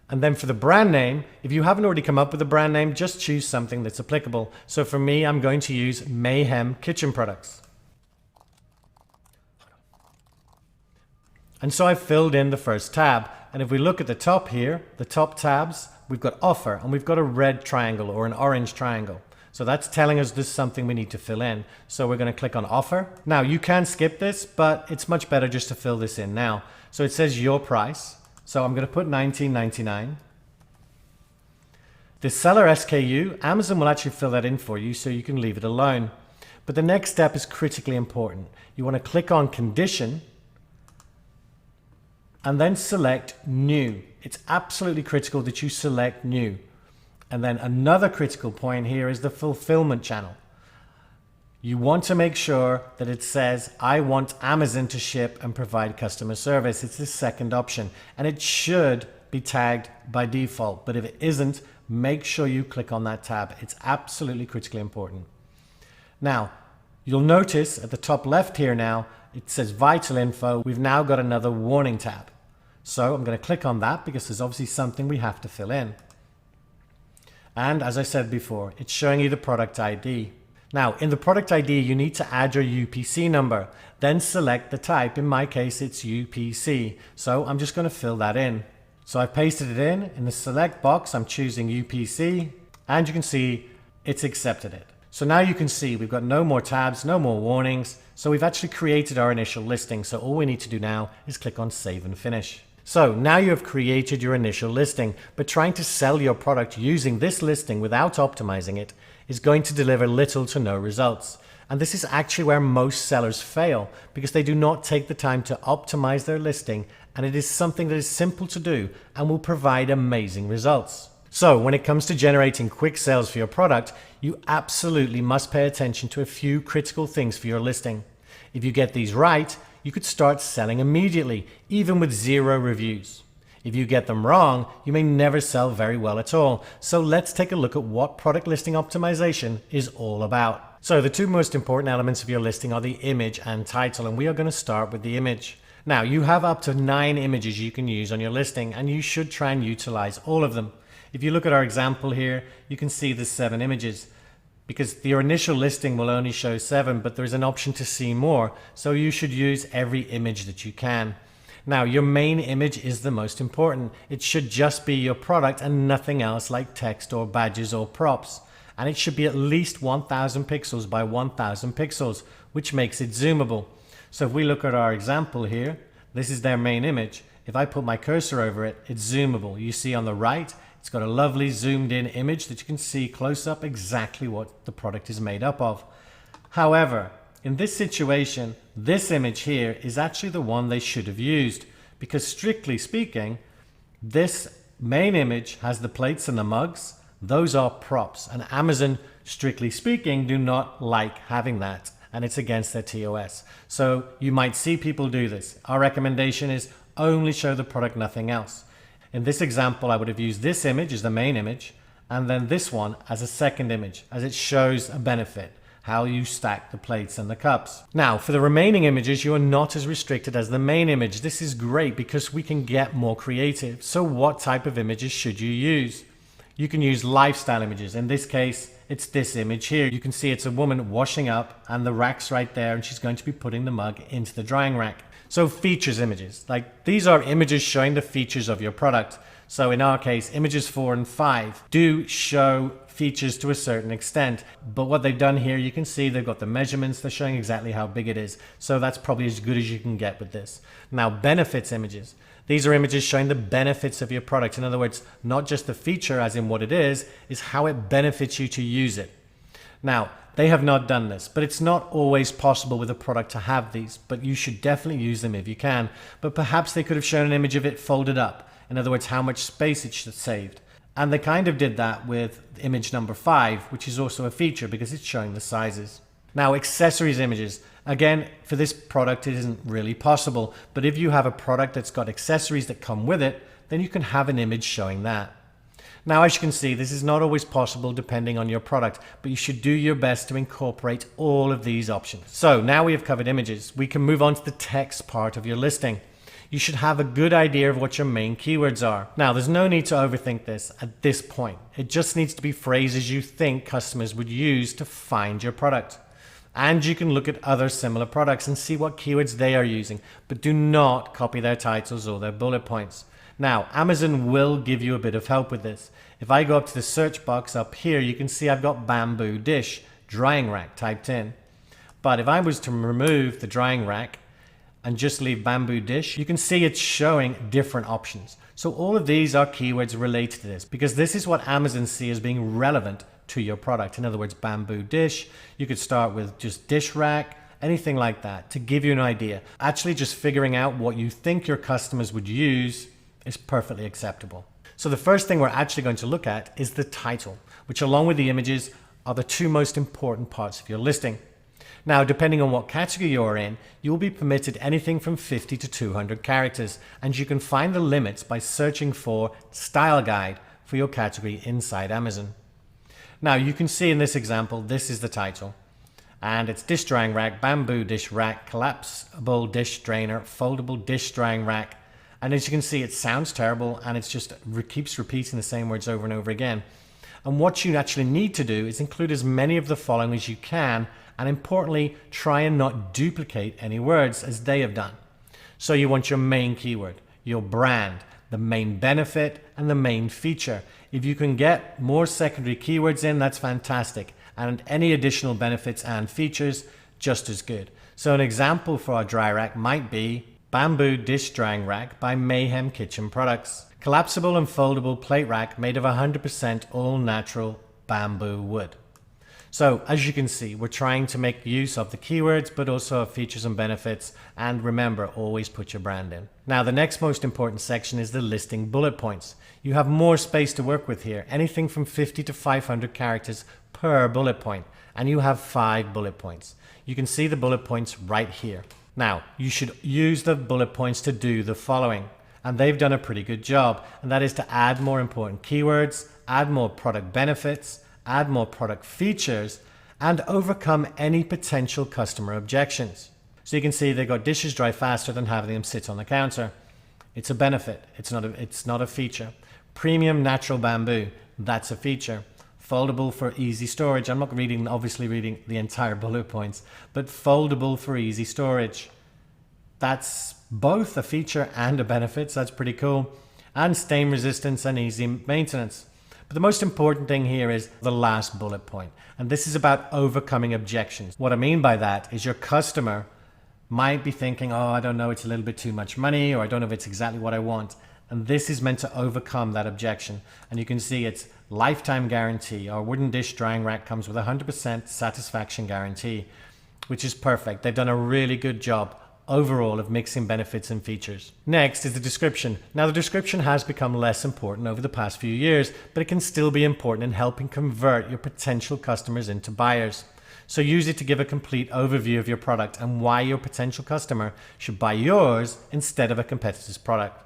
And then for the brand name, if you haven't already come up with a brand name, just choose something that's applicable. So for me, I'm going to use Mayhem Kitchen Products. And so I've filled in the first tab. And if we look at the top here, the top tabs, we've got offer, and we've got a red triangle or an orange triangle. So that's telling us there's something we need to fill in. So we're going to click on offer. Now you can skip this, but it's much better just to fill this in now. So it says your price. So I'm going to put $19.99. The seller SKU, Amazon will actually fill that in for you, so you can leave it alone. But the next step is critically important. You want to click on condition and then select new. It's absolutely critical that you select new. And then another critical point here is the fulfillment channel. You want to make sure that it says, I want Amazon to ship and provide customer service. It's the second option, and it should be tagged by default. But if it isn't, make sure you click on that tab. It's absolutely critically important. Now, you'll notice at the top left here now, it says vital info. We've now got another warning tab. So I'm going to click on that because there's obviously something we have to fill in. And as I said before, it's showing you the product ID. Now, in the product ID, you need to add your UPC number, then select the type. In my case, it's UPC. So I'm just going to fill that in. So I've pasted it in the select box. I'm choosing UPC, and you can see it's accepted it. So now you can see we've got no more tabs, no more warnings. So we've actually created our initial listing. So all we need to do now is click on Save and Finish. So now you have created your initial listing, but trying to sell your product using this listing without optimizing it is going to deliver little to no results. And this is actually where most sellers fail, because they do not take the time to optimize their listing, and it is something that is simple to do and will provide amazing results. So when it comes to generating quick sales for your product, you absolutely must pay attention to a few critical things for your listing. If you get these right, you could start selling immediately, even with 0 reviews. If you get them wrong, you may never sell very well at all. So let's take a look at what product listing optimization is all about. So the two most important elements of your listing are the image and title, and we are going to start with the image. Now you have up to 9 images you can use on your listing, and you should try and utilize all of them. If you look at our example here, you can see there's 7 images. Because your initial listing will only show 7, but there's an option to see more. So you should use every image that you can. Now, your main image is the most important. It should just be your product and nothing else like text or badges or props. And it should be at least 1000 pixels by 1000 pixels, which makes it zoomable. So if we look at our example here, this is their main image. If I put my cursor over it, it's zoomable. You see on the right, it's got a lovely zoomed in image that you can see close up exactly what the product is made up of. However, in this situation, this image here is actually the one they should have used, because strictly speaking, this main image has the plates and the mugs. Those are props, and Amazon, strictly speaking, do not like having that, and it's against their TOS. So you might see people do this. Our recommendation is only show the product, nothing else. In this example, I would have used this image as the main image, and then this one as a second image, as it shows a benefit, how you stack the plates and the cups. Now, for the remaining images, you are not as restricted as the main image. This is great because we can get more creative. So what type of images should you use? You can use lifestyle images. In this case, it's this image here. You can see it's a woman washing up and the rack's right there, and she's going to be putting the mug into the drying rack. So features images, like these are images showing the features of your product. So in our case, images 4 and 5 do show features to a certain extent, but what they've done here, you can see they've got the measurements, they're showing exactly how big it is. So that's probably as good as you can get with this. Now, benefits images. These are images showing the benefits of your product. In other words, not just the feature as in what it is how it benefits you to use it. Now, they have not done this, but it's not always possible with a product to have these, but you should definitely use them if you can. But perhaps they could have shown an image of it folded up. In other words, how much space it saved. And they kind of did that with image number 5, which is also a feature because it's showing the sizes. Now, accessories images. Again, for this product, it isn't really possible. But if you have a product that's got accessories that come with it, then you can have an image showing that. Now, as you can see, this is not always possible depending on your product, but you should do your best to incorporate all of these options. So now we have covered images. We can move on to the text part of your listing. You should have a good idea of what your main keywords are. Now, there's no need to overthink this at this point. It just needs to be phrases you think customers would use to find your product. And you can look at other similar products and see what keywords they are using, but do not copy their titles or their bullet points. Now, Amazon will give you a bit of help with this. If I go up to the search box up here, you can see I've got bamboo dish, drying rack typed in. But if I was to remove the drying rack and just leave bamboo dish, you can see it's showing different options. So all of these are keywords related to this because this is what Amazon see as being relevant to your product. In other words, bamboo dish, you could start with just dish rack, anything like that to give you an idea. Actually, just figuring out what you think your customers would use is perfectly acceptable. So the first thing we're actually going to look at is the title, which along with the images are the two most important parts of your listing. Now, depending on what category you're in, you'll be permitted anything from 50 to 200 characters, and you can find the limits by searching for style guide for your category inside Amazon. Now, you can see in this example, this is the title, and it's dish drying rack, bamboo dish rack, collapsible dish drainer, foldable dish drying rack. And as you can see, it sounds terrible and it's just keeps repeating the same words over and over again. And what you actually need to do is include as many of the following as you can, and importantly, try and not duplicate any words as they have done. So you want your main keyword, your brand, the main benefit, and the main feature. If you can get more secondary keywords in, that's fantastic. And any additional benefits and features, just as good. So an example for our dry rack might be bamboo dish drying rack by Mayhem Kitchen Products. Collapsible and foldable plate rack made of 100% all natural bamboo wood. So as you can see, we're trying to make use of the keywords, but also of features and benefits. And remember, always put your brand in. Now, the next most important section is the listing bullet points. You have more space to work with here, anything from 50 to 500 characters per bullet point. And you have 5 bullet points. You can see the bullet points right here. Now, you should use the bullet points to do the following, and they've done a pretty good job, and that is to add more important keywords, add more product benefits, add more product features, and overcome any potential customer objections. So you can see they got dishes dry faster than having them sit on the counter. It's a benefit, it's not a feature. Premium natural bamboo, that's a feature. Foldable for easy storage. I'm not obviously reading the entire bullet points, but foldable for easy storage. That's both a feature and a benefit, so that's pretty cool. And stain resistance and easy maintenance. But the most important thing here is the last bullet point. And this is about overcoming objections. What I mean by that is your customer might be thinking, oh, I don't know, it's a little bit too much money, or I don't know if it's exactly what I want. And this is meant to overcome that objection. And you can see it's lifetime guarantee. Our wooden dish drying rack comes with 100% satisfaction guarantee, which is perfect. They've done a really good job overall of mixing benefits and features. Next is the description. Now, the description has become less important over the past few years, but it can still be important in helping convert your potential customers into buyers. So use it to give a complete overview of your product and why your potential customer should buy yours instead of a competitor's product.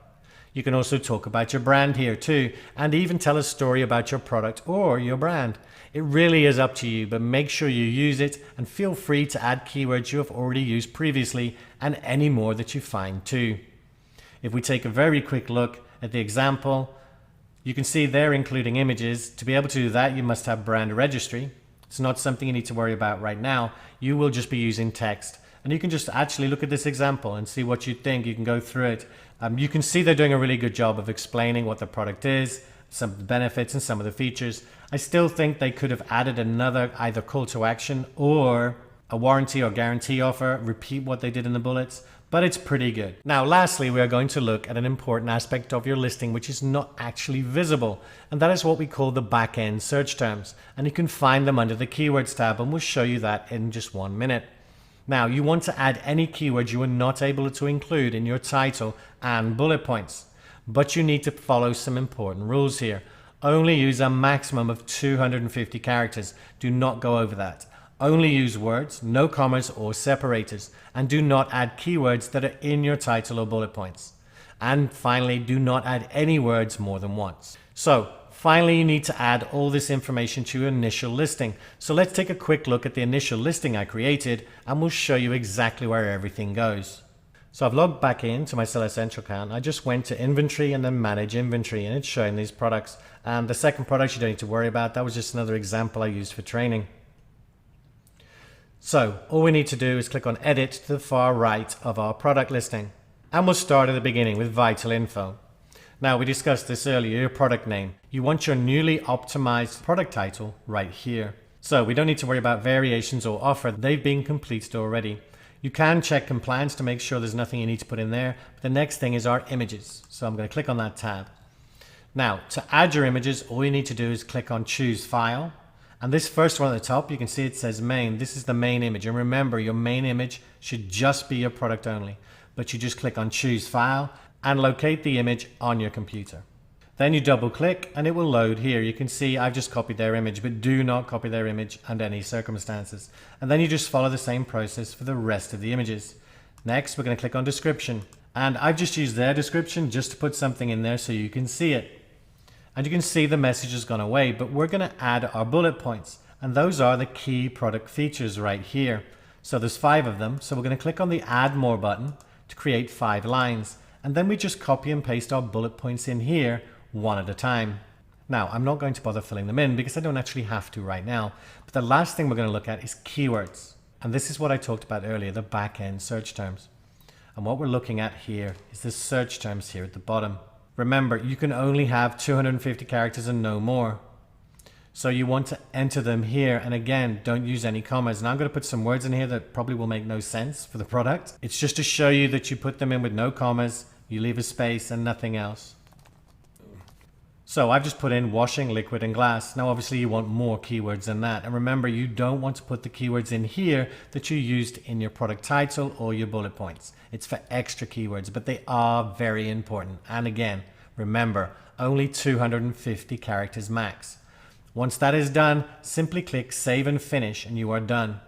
You can also talk about your brand here too, and even tell a story about your product or your brand. It really is up to you, but make sure you use it and feel free to add keywords you have already used previously and any more that you find too. If we take a very quick look at the example, You can see they're including images. To be able to do that, you must have brand registry. It's not something you need to worry about right now. You will just be using text. And you can just actually look at this example and see what you think. You can go through it. You can see they're doing a really good job of explaining what the product is, some of the benefits and some of the features. I still think they could have added another either call to action or a warranty or guarantee offer, repeat what they did in the bullets, but it's pretty good. Now, lastly, we are going to look at an important aspect of your listing, which is not actually visible, and that is what we call the back-end search terms. And you can find them under the Keywords tab, and we'll show you that in just 1 minute. Now, you want to add any keywords you are not able to include in your title and bullet points, but you need to follow some important rules here. Only use a maximum of 250 characters. Do not go over that. Only use words, no commas or separators, and do not add keywords that are in your title or bullet points. And finally, do not add any words more than once. So, finally, you need to add all this information to your initial listing. So let's take a quick look at the initial listing I created, and we'll show you exactly where everything goes. So I've logged back into my Seller Central account. I just went to inventory and then manage inventory, and it's showing these products. And the second product you don't need to worry about. That was just another example I used for training. So all we need to do is click on edit to the far right of our product listing. And we'll start at the beginning with vital info. Now, we discussed this earlier, your product name. You want your newly optimized product title right here. So we don't need to worry about variations or offer. They've been completed already. You can check compliance to make sure there's nothing you need to put in there. But the next thing is our images. So I'm going to click on that tab. Now, to add your images, all you need to do is click on choose file. And this first one at the top, you can see it says main. This is the main image. And remember, your main image should just be your product only. But you just click on choose file and locate the image on your computer. Then you double click and it will load here. You can see I've just copied their image, but do not copy their image under any circumstances. And then you just follow the same process for the rest of the images. Next, we're going to click on description. And I've just used their description just to put something in there so you can see it. And you can see the message has gone away, but we're going to add our bullet points. And those are the key product features right here. So there's 5 of them. So we're going to click on the add more button to create 5 lines. And then we just copy and paste our bullet points in here one at a time. Now, I'm not going to bother filling them in because I don't actually have to right now. But the last thing we're going to look at is keywords. And this is what I talked about earlier, the back-end search terms. And what we're looking at here is the search terms here at the bottom. Remember, you can only have 250 characters and no more. So you want to enter them here. And again, don't use any commas. And I'm going to put some words in here that probably will make no sense for the product. It's just to show you that you put them in with no commas, you leave a space and nothing else. So I've just put in washing, liquid and glass. Now obviously you want more keywords than that. And remember, you don't want to put the keywords in here that you used in your product title or your bullet points. It's for extra keywords, but they are very important. And again, remember, only 250 characters max. Once that is done, simply click save and finish and you are done.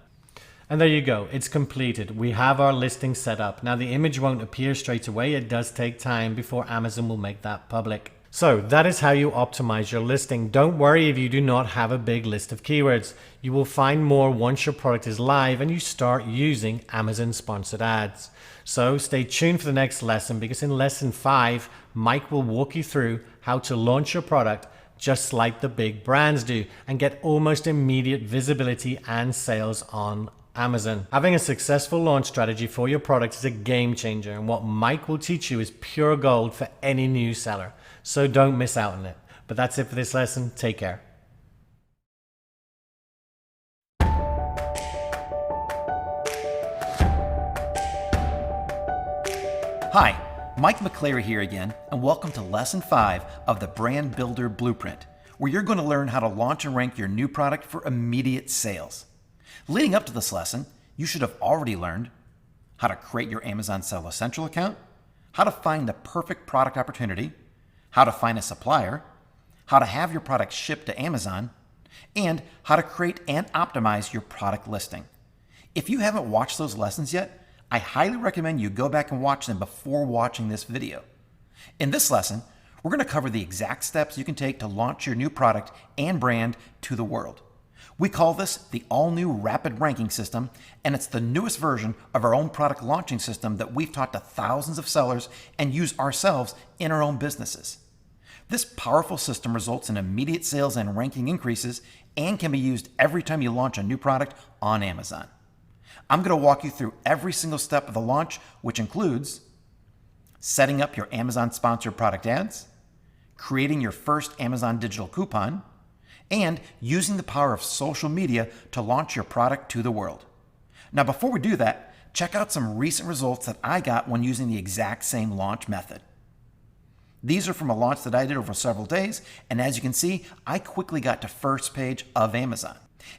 And there you go, it's completed. We have our listing set up. Now the image won't appear straight away. It does take time before Amazon will make that public. So that is how you optimize your listing. Don't worry if you do not have a big list of keywords. You will find more once your product is live and you start using Amazon sponsored ads. So stay tuned for the next lesson, because in lesson 5, Mike will walk you through how to launch your product just like the big brands do and get almost immediate visibility and sales on Amazon. Having a successful launch strategy for your product is a game changer, and what Mike will teach you is pure gold for any new seller. So don't miss out on it. But that's it for this lesson. Take care. Hi, Mike McClary here again, and welcome to Lesson 5 of the Brand Builder Blueprint, where you're going to learn how to launch and rank your new product for immediate sales. Leading up to this lesson, you should have already learned how to create your Amazon Seller Central account, how to find the perfect product opportunity, how to find a supplier, how to have your product shipped to Amazon, and how to create and optimize your product listing. If you haven't watched those lessons yet, I highly recommend you go back and watch them before watching this video. In this lesson, we're going to cover the exact steps you can take to launch your new product and brand to the world. We call this the all-new rapid ranking system, and it's the newest version of our own product launching system that we've taught to thousands of sellers and use ourselves in our own businesses. This powerful system results in immediate sales and ranking increases and can be used every time you launch a new product on Amazon. I'm going to walk you through every single step of the launch, which includes setting up your Amazon sponsored product ads, creating your first Amazon digital coupon, and using the power of social media to launch your product to the world. Now, before we do that, check out some recent results that I got when using the exact same launch method. These are from a launch that I did over several days, and as you can see, I quickly got to first page of Amazon.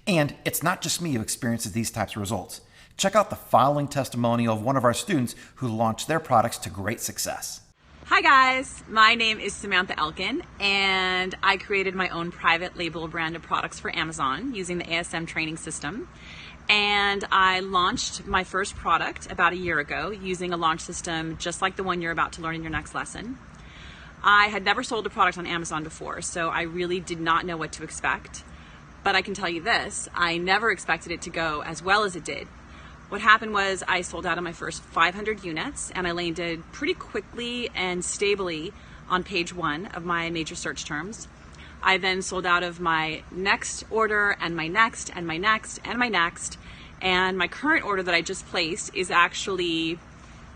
And it's not just me who experiences these types of results. Check out the following testimonial of one of our students who launched their products to great success. Hi guys, my name is Samantha Elkin, and I created my own private label brand of products for Amazon using the ASM training system. And I launched my first product about a year ago using a launch system just like the one you're about to learn in your next lesson. I had never sold a product on Amazon before, so I really did not know what to expect. But I can tell you this, I never expected it to go as well as it did. What happened was I sold out of my first 500 units, and I landed pretty quickly and stably on page 1 of my major search terms. I then sold out of my next order and my next and my next and my next. And my current order that I just placed is actually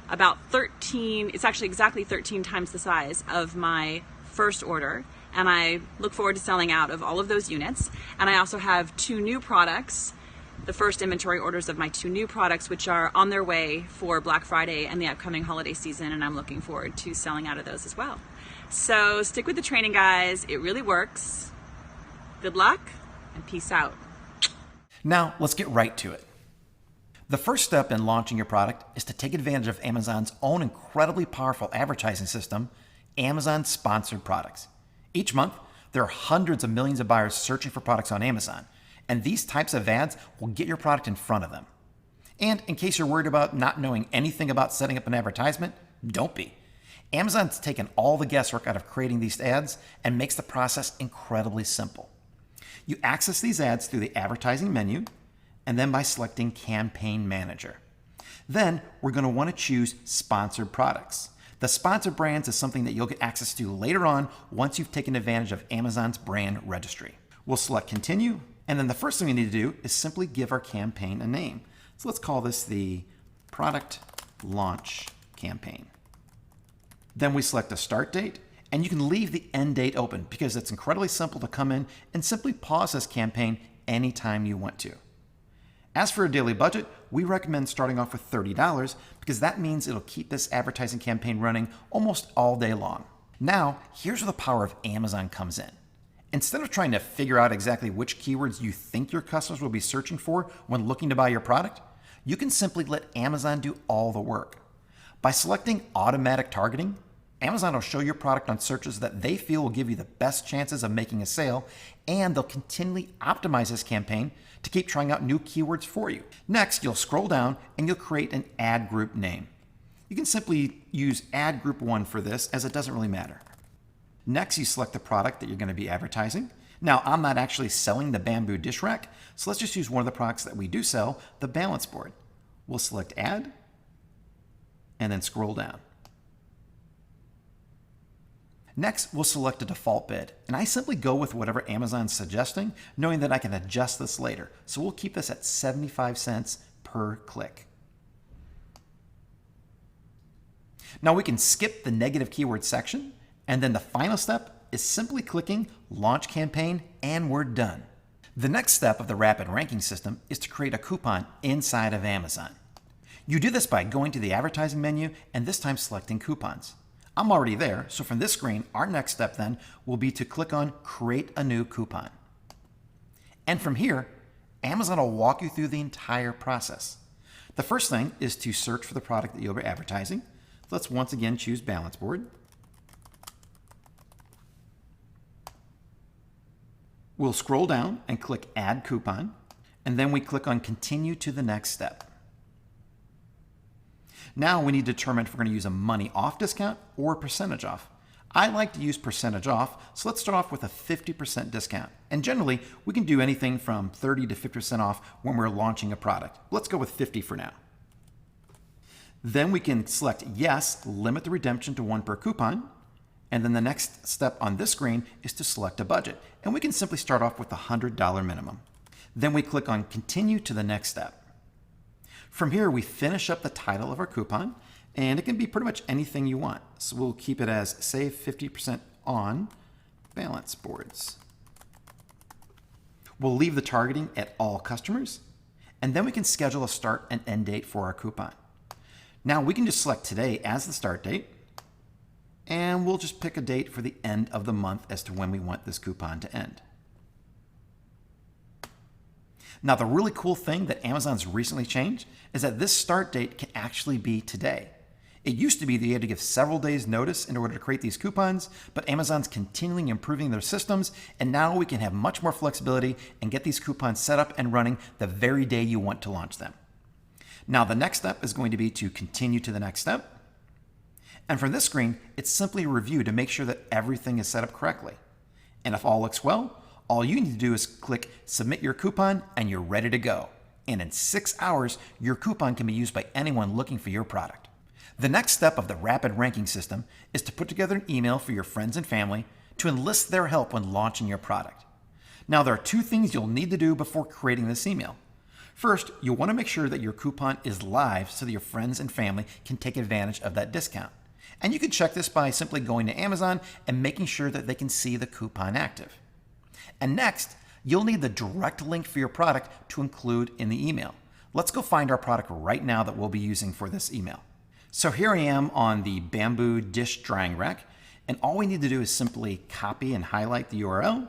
it's actually exactly 13 times the size of my first order. And I look forward to selling out of all of those units. And I also have 2 new products, the first inventory orders of my 2 new products, which are on their way for Black Friday and the upcoming holiday season. And I'm looking forward to selling out of those as well. So stick with the training, guys. It really works. Good luck and peace out. Now, let's get right to it. The first step in launching your product is to take advantage of Amazon's own incredibly powerful advertising system, Amazon Sponsored Products. Each month, there are hundreds of millions of buyers searching for products on Amazon, and these types of ads will get your product in front of them. And in case you're worried about not knowing anything about setting up an advertisement, don't be. Amazon's taken all the guesswork out of creating these ads and makes the process incredibly simple. You access these ads through the advertising menu and then by selecting Campaign Manager. Then we're going to want to choose Sponsored Products. The sponsored brands is something that you'll get access to later on once you've taken advantage of Amazon's brand registry. We'll select Continue, and then the first thing we need to do is simply give our campaign a name. So let's call this the Product Launch Campaign. Then we select a start date, and you can leave the end date open because it's incredibly simple to come in and simply pause this campaign anytime you want to. As for a daily budget, we recommend starting off with $30 because that means it'll keep this advertising campaign running almost all day long. Now, here's where the power of Amazon comes in. Instead of trying to figure out exactly which keywords you think your customers will be searching for when looking to buy your product, you can simply let Amazon do all the work. By selecting automatic targeting, Amazon will show your product on searches that they feel will give you the best chances of making a sale, and they'll continually optimize this campaign to keep trying out new keywords for you. Next, you'll scroll down and you'll create an ad group name. You can simply use ad group 1 for this, as it doesn't really matter. Next, you select the product that you're going to be advertising. Now, I'm not actually selling the bamboo dish rack, so let's just use one of the products that we do sell, the balance board. We'll select Add, and then scroll down. Next, we'll select a default bid, and I simply go with whatever Amazon's suggesting, knowing that I can adjust this later. So we'll keep this at 75 cents per click. Now we can skip the negative keyword section, and then the final step is simply clicking Launch Campaign, and we're done. The next step of the rapid ranking system is to create a coupon inside of Amazon. You do this by going to the advertising menu and this time selecting coupons. I'm already there, so from this screen, our next step then will be to click on Create a New Coupon. And from here, Amazon will walk you through the entire process. The first thing is to search for the product that you'll be advertising. Let's once again choose Balance Board. We'll scroll down and click Add Coupon, and then we click on Continue to the next step. Now we need to determine if we're going to use a money off discount or a percentage off. I like to use percentage off, so let's start off with a 50% discount. And generally, we can do anything from 30 to 50% off when we're launching a product. Let's go with 50 for now. Then we can select Yes, limit the redemption to 1 per coupon. And then the next step on this screen is to select a budget. And we can simply start off with the $100 minimum. Then we click on Continue to the next step. From here, we finish up the title of our coupon, and it can be pretty much anything you want. So we'll keep it as Save 50% on balance boards. We'll leave the targeting at all customers, and then we can schedule a start and end date for our coupon. Now we can just select today as the start date, and we'll just pick a date for the end of the month as to when we want this coupon to end. Now, the really cool thing that Amazon's recently changed is that this start date can actually be today. It used to be that you had to give several days notice in order to create these coupons, but Amazon's continually improving their systems, and now we can have much more flexibility and get these coupons set up and running the very day you want to launch them. Now, the next step is going to be to continue to the next step. And from this screen, it's simply a review to make sure that everything is set up correctly. And if all looks well, all you need to do is click Submit Your Coupon and you're ready to go. And in 6 hours, your coupon can be used by anyone looking for your product. The next step of the rapid ranking system is to put together an email for your friends and family to enlist their help when launching your product. Now, there are 2 things you'll need to do before creating this email. First, you'll want to make sure that your coupon is live so that your friends and family can take advantage of that discount. And you can check this by simply going to Amazon and making sure that they can see the coupon active. And next, you'll need the direct link for your product to include in the email. Let's go find our product right now that we'll be using for this email. So here I am on the bamboo dish drying rack, and all we need to do is simply copy and highlight the URL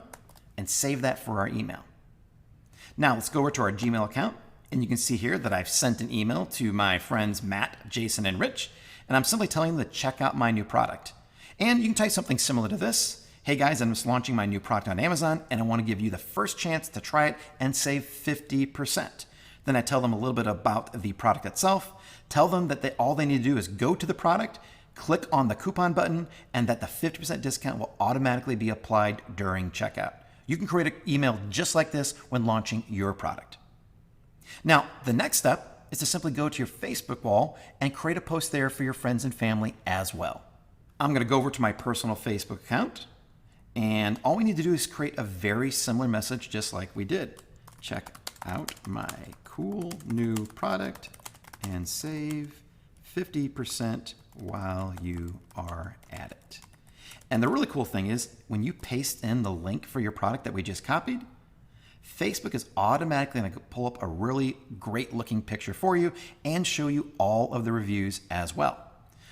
and save that for our email. Now let's go over to our Gmail account, and you can see here that I've sent an email to my friends Matt, Jason, and Rich, and I'm simply telling them to check out my new product. And you can type something similar to this. Hey guys, I'm just launching my new product on Amazon, and I want to give you the first chance to try it and save 50%. Then I tell them a little bit about the product itself, tell them that all they need to do is go to the product, click on the coupon button, and that the 50% discount will automatically be applied during checkout. You can create an email just like this when launching your product. Now, the next step is to simply go to your Facebook wall and create a post there for your friends and family as well. I'm going to go over to my personal Facebook account. And all we need to do is create a very similar message just like we did. Check out my cool new product and save 50% while you are at it. And the really cool thing is when you paste in the link for your product that we just copied, Facebook is automatically going to pull up a really great looking picture for you and show you all of the reviews as well.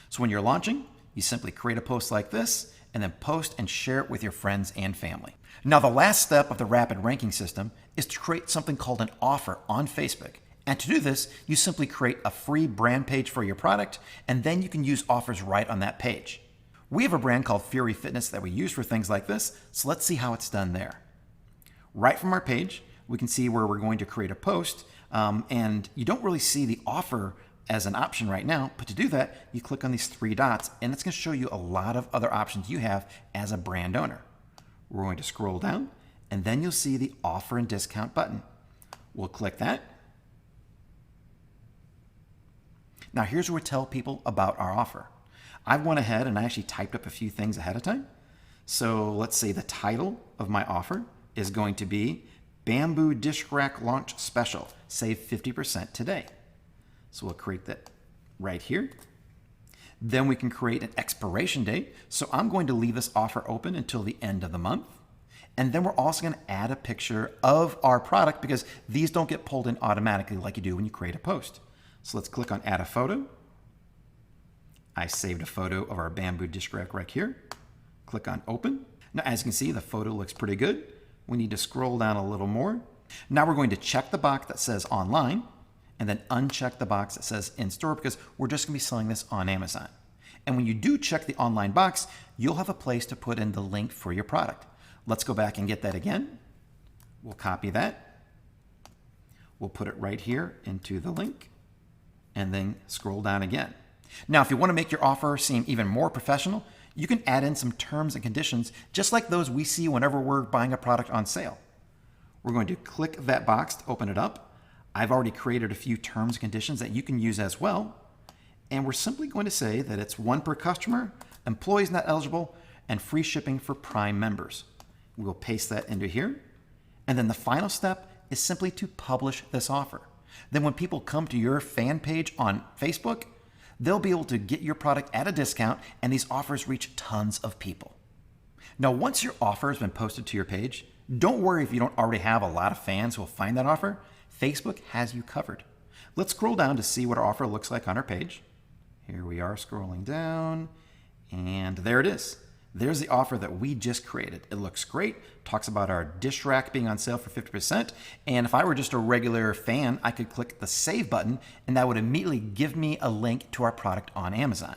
So when you're launching, you simply create a post like this and then post and share it with your friends and family. Now, the last step of the rapid ranking system is to create something called an offer on Facebook. And to do this, you simply create a free brand page for your product, and then you can use offers right on that page. We have a brand called Fury Fitness that we use for things like this, so let's see how it's done there. Right from our page, we can see where we're going to create a post, and you don't really see the offer as an option right now, but to do that, you click on these 3 dots, and it's going to show you a lot of other options you have as a brand owner. We're going to scroll down, and then you'll see the offer and discount button. We'll click that. Now here's where we tell people about our offer. I went ahead and I actually typed up a few things ahead of time. So let's say the title of my offer is going to be Bamboo Dish Rack Launch Special, save 50% today. So we'll create that right here. Then we can create an expiration date. So I'm going to leave this offer open until the end of the month. And then we're also going to add a picture of our product because these don't get pulled in automatically like you do when you create a post. So let's click on Add a Photo. I saved a photo of our bamboo dish rack right here. Click on Open. Now, as you can see, the photo looks pretty good. We need to scroll down a little more. Now we're going to check the box that says online and then uncheck the box that says in-store because we're just going to be selling this on Amazon. And when you do check the online box, you'll have a place to put in the link for your product. Let's go back and get that again. We'll copy that. We'll put it right here into the link and then scroll down again. Now, if you want to make your offer seem even more professional, you can add in some terms and conditions just like those we see whenever we're buying a product on sale. We're going to click that box to open it up. I've already created a few terms and conditions that you can use as well. And we're simply going to say that it's 1 per customer, employees not eligible, and free shipping for Prime members. We'll paste that into here. And then the final step is simply to publish this offer. Then when people come to your fan page on Facebook, they'll be able to get your product at a discount, and these offers reach tons of people. Now, once your offer has been posted to your page, don't worry if you don't already have a lot of fans who will find that offer. Facebook has you covered. Let's scroll down to see what our offer looks like on our page. Here we are scrolling down, and there it is. There's the offer that we just created. It looks great, talks about our dish rack being on sale for 50%, and if I were just a regular fan, I could click the save button, and that would immediately give me a link to our product on Amazon.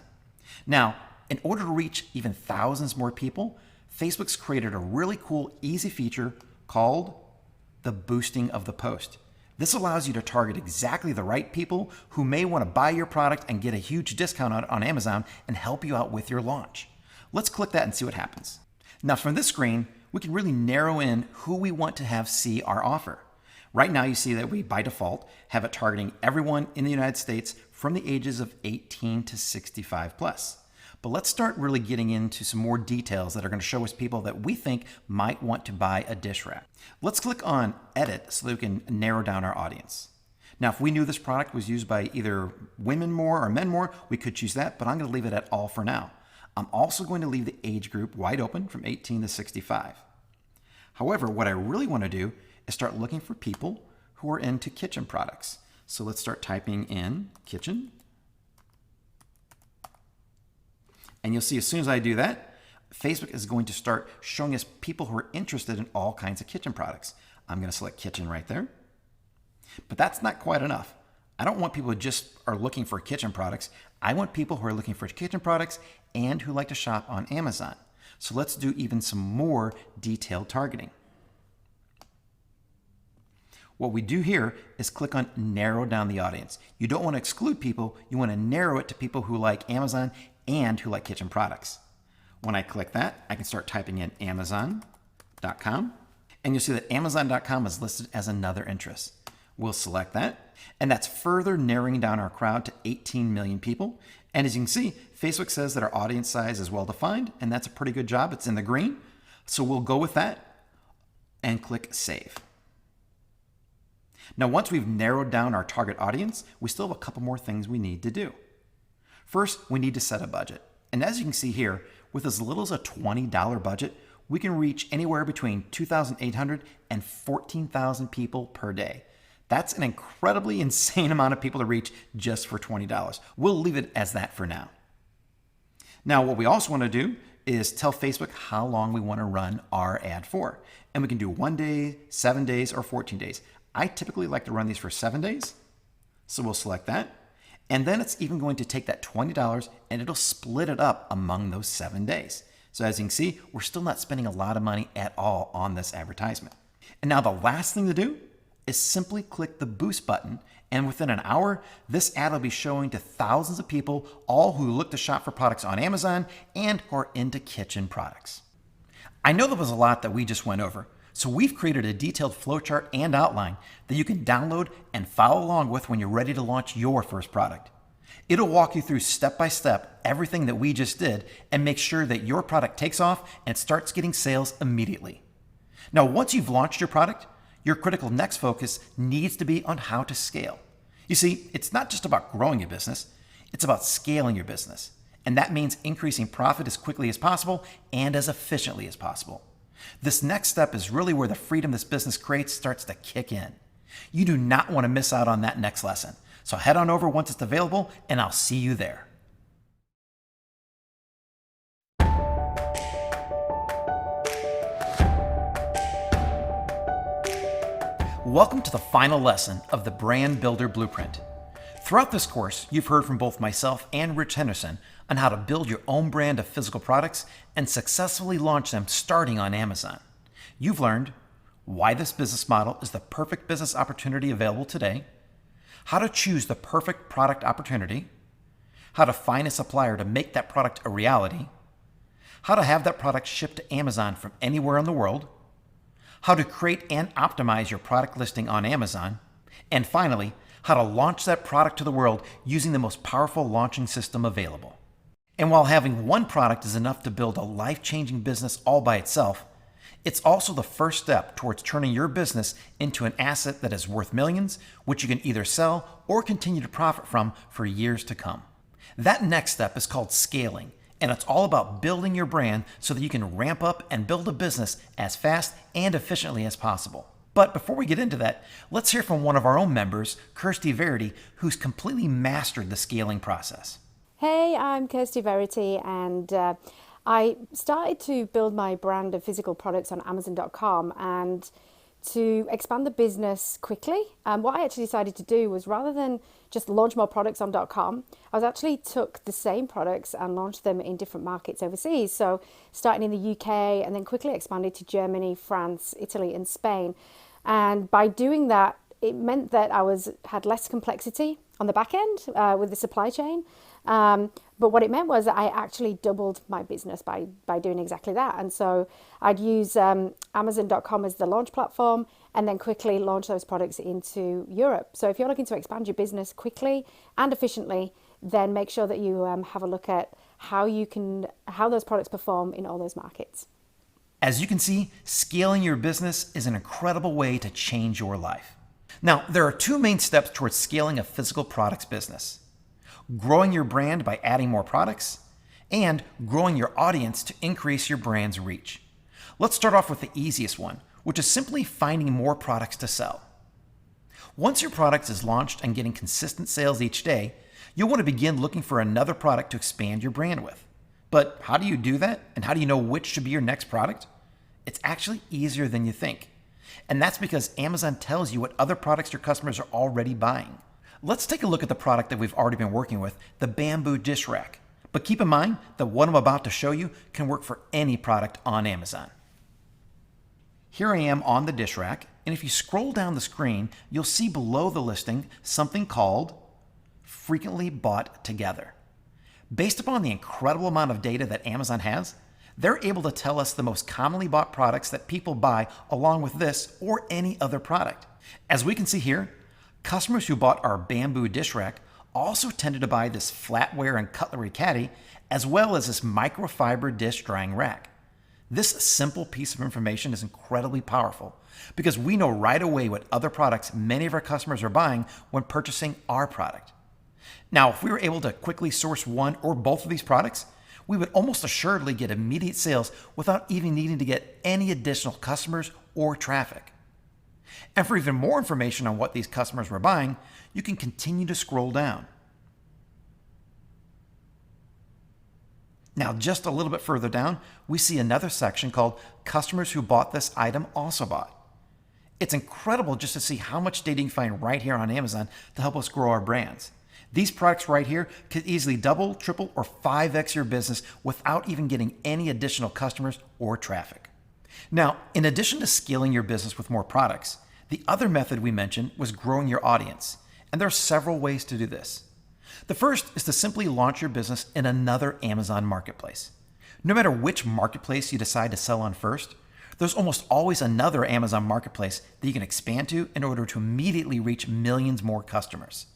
Now, in order to reach even thousands more people, Facebook's created a really cool, easy feature called the boosting of the post. This allows you to target exactly the right people who may want to buy your product and get a huge discount on Amazon and help you out with your launch. Let's click that and see what happens. Now from this screen, we can really narrow in who we want to have see our offer. Right now you see that we, by default, have it targeting everyone in the United States from the ages of 18 to 65 plus. But let's start really getting into some more details that are going to show us people that we think might want to buy a dish rack. Let's click on Edit so that we can narrow down our audience. Now, if we knew this product was used by either women more or men more, we could choose that, but I'm going to leave it at all for now. I'm also going to leave the age group wide open from 18 to 65. However, what I really want to do is start looking for people who are into kitchen products. So let's start typing in kitchen. And you'll see as soon as I do that, Facebook is going to start showing us people who are interested in all kinds of kitchen products. I'm going to select kitchen right there. But that's not quite enough. I don't want people who just are looking for kitchen products. I want people who are looking for kitchen products and who like to shop on Amazon. So let's do even some more detailed targeting. What we do here is click on narrow down the audience. You don't want to exclude people. You want to narrow it to people who like Amazon and who like kitchen products. When I click that, I can start typing in Amazon.com, and you'll see that Amazon.com is listed as another interest. We'll select that, and that's further narrowing down our crowd to 18 million people. And as you can see, Facebook says that our audience size is well defined, and that's a pretty good job. It's in the green. So we'll go with that and click Save. Now, once we've narrowed down our target audience, we still have a couple more things we need to do. First, we need to set a budget. And as you can see here, with as little as a $20 budget, we can reach anywhere between 2,800 and 14,000 people per day. That's an incredibly insane amount of people to reach just for $20. We'll leave it as that for now. Now, what we also want to do is tell Facebook how long we want to run our ad for. And we can do 1 day, 7 days, or 14 days. I typically like to run these for 7 days. So we'll select that. And then it's even going to take that $20 and it'll split it up among those 7 days. So as you can see, we're still not spending a lot of money at all on this advertisement. And now the last thing to do is simply click the boost button. And within an hour, this ad will be showing to thousands of people, all who look to shop for products on Amazon and who are into kitchen products. I know there was a lot that we just went over. So we've created a detailed flowchart and outline that you can download and follow along with when you're ready to launch your first product. It'll walk you through step by step everything that we just did and make sure that your product takes off and starts getting sales immediately. Now, once you've launched your product, your critical next focus needs to be on how to scale. You see, it's not just about growing your business, it's about scaling your business. And that means increasing profit as quickly as possible and as efficiently as possible. This next step is really where the freedom this business creates starts to kick in. You do not want to miss out on that next lesson. So head on over once it's available, and I'll see you there. Welcome to the final lesson of the Brand Builder Blueprint. Throughout this course, you've heard from both myself and Rich Henderson on how to build your own brand of physical products and successfully launch them starting on Amazon. You've learned why this business model is the perfect business opportunity available today, how to choose the perfect product opportunity, how to find a supplier to make that product a reality, how to have that product shipped to Amazon from anywhere in the world, how to create and optimize your product listing on Amazon, and finally, how to launch that product to the world using the most powerful launching system available. And while having one product is enough to build a life-changing business all by itself, it's also the first step towards turning your business into an asset that is worth millions, which you can either sell or continue to profit from for years to come. That next step is called scaling, and it's all about building your brand so that you can ramp up and build a business as fast and efficiently as possible. But before we get into that, let's hear from one of our own members, Kirsty Verity, who's completely mastered the scaling process. Hey, I'm Kirsty Verity, and I started to build my brand of physical products on Amazon.com and to expand the business quickly. What I actually decided to do was, rather than just launch more products on .com, I actually took the same products and launched them in different markets overseas. So starting in the UK and then quickly expanded to Germany, France, Italy, and Spain. And by doing that, it meant that I had less complexity on the back end with the supply chain. But what it meant was that I actually doubled my business by doing exactly that. And so I'd use Amazon.com as the launch platform and then quickly launch those products into Europe. So if you're looking to expand your business quickly and efficiently, then make sure that you have a look at how those products perform in all those markets. As you can see, scaling your business is an incredible way to change your life. Now, there are two main steps towards scaling a physical products business: growing your brand by adding more products, and growing your audience to increase your brand's reach. Let's start off with the easiest one, which is simply finding more products to sell. Once your product is launched and getting consistent sales each day, you'll want to begin looking for another product to expand your brand with. But how do you do that? And how do you know which should be your next product? It's actually easier than you think. And that's because Amazon tells you what other products your customers are already buying. Let's take a look at the product that we've already been working with, the bamboo dish rack. But keep in mind that what I'm about to show you can work for any product on Amazon. Here I am on the dish rack, and if you scroll down the screen, you'll see below the listing something called Frequently Bought Together. Based upon the incredible amount of data that Amazon has, they're able to tell us the most commonly bought products that people buy along with this or any other product. As we can see here, customers who bought our bamboo dish rack also tended to buy this flatware and cutlery caddy, as well as this microfiber dish drying rack. This simple piece of information is incredibly powerful because we know right away what other products many of our customers are buying when purchasing our product. Now, if we were able to quickly source one or both of these products, we would almost assuredly get immediate sales without even needing to get any additional customers or traffic. And for even more information on what these customers were buying, you can continue to scroll down. Now, just a little bit further down, we see another section called Customers Who Bought This Item Also Bought. It's incredible just to see how much data you can find right here on Amazon to help us grow our brands. These products right here could easily double, triple, or 5x your business without even getting any additional customers or traffic. Now, in addition to scaling your business with more products, the other method we mentioned was growing your audience, and there are several ways to do this. The first is to simply launch your business in another Amazon marketplace. No matter which marketplace you decide to sell on first, there's almost always another Amazon marketplace that you can expand to in order to immediately reach millions more customers.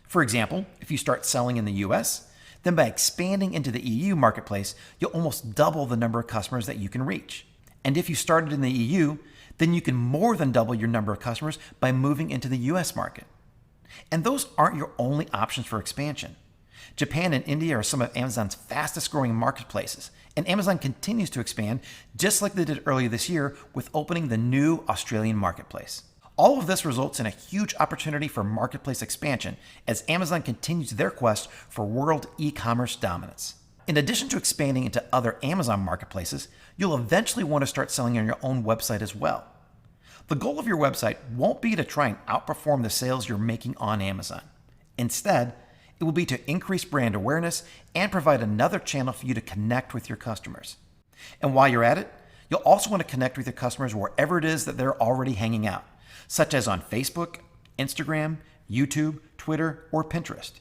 For example, if you start selling in the US, then by expanding into the EU marketplace, you'll almost double the number of customers that you can reach. And if you started in the EU, then you can more than double your number of customers by moving into the US market. And those aren't your only options for expansion. Japan and India are some of Amazon's fastest growing marketplaces, and Amazon continues to expand just like they did earlier this year with opening the new Australian marketplace. All of this results in a huge opportunity for marketplace expansion as Amazon continues their quest for world e-commerce dominance. In addition to expanding into other Amazon marketplaces, you'll eventually want to start selling on your own website as well. The goal of your website won't be to try and outperform the sales you're making on Amazon. Instead, it will be to increase brand awareness and provide another channel for you to connect with your customers. And while you're at it, you'll also want to connect with your customers wherever it is that they're already hanging out, such as on Facebook, Instagram, YouTube, Twitter, or Pinterest.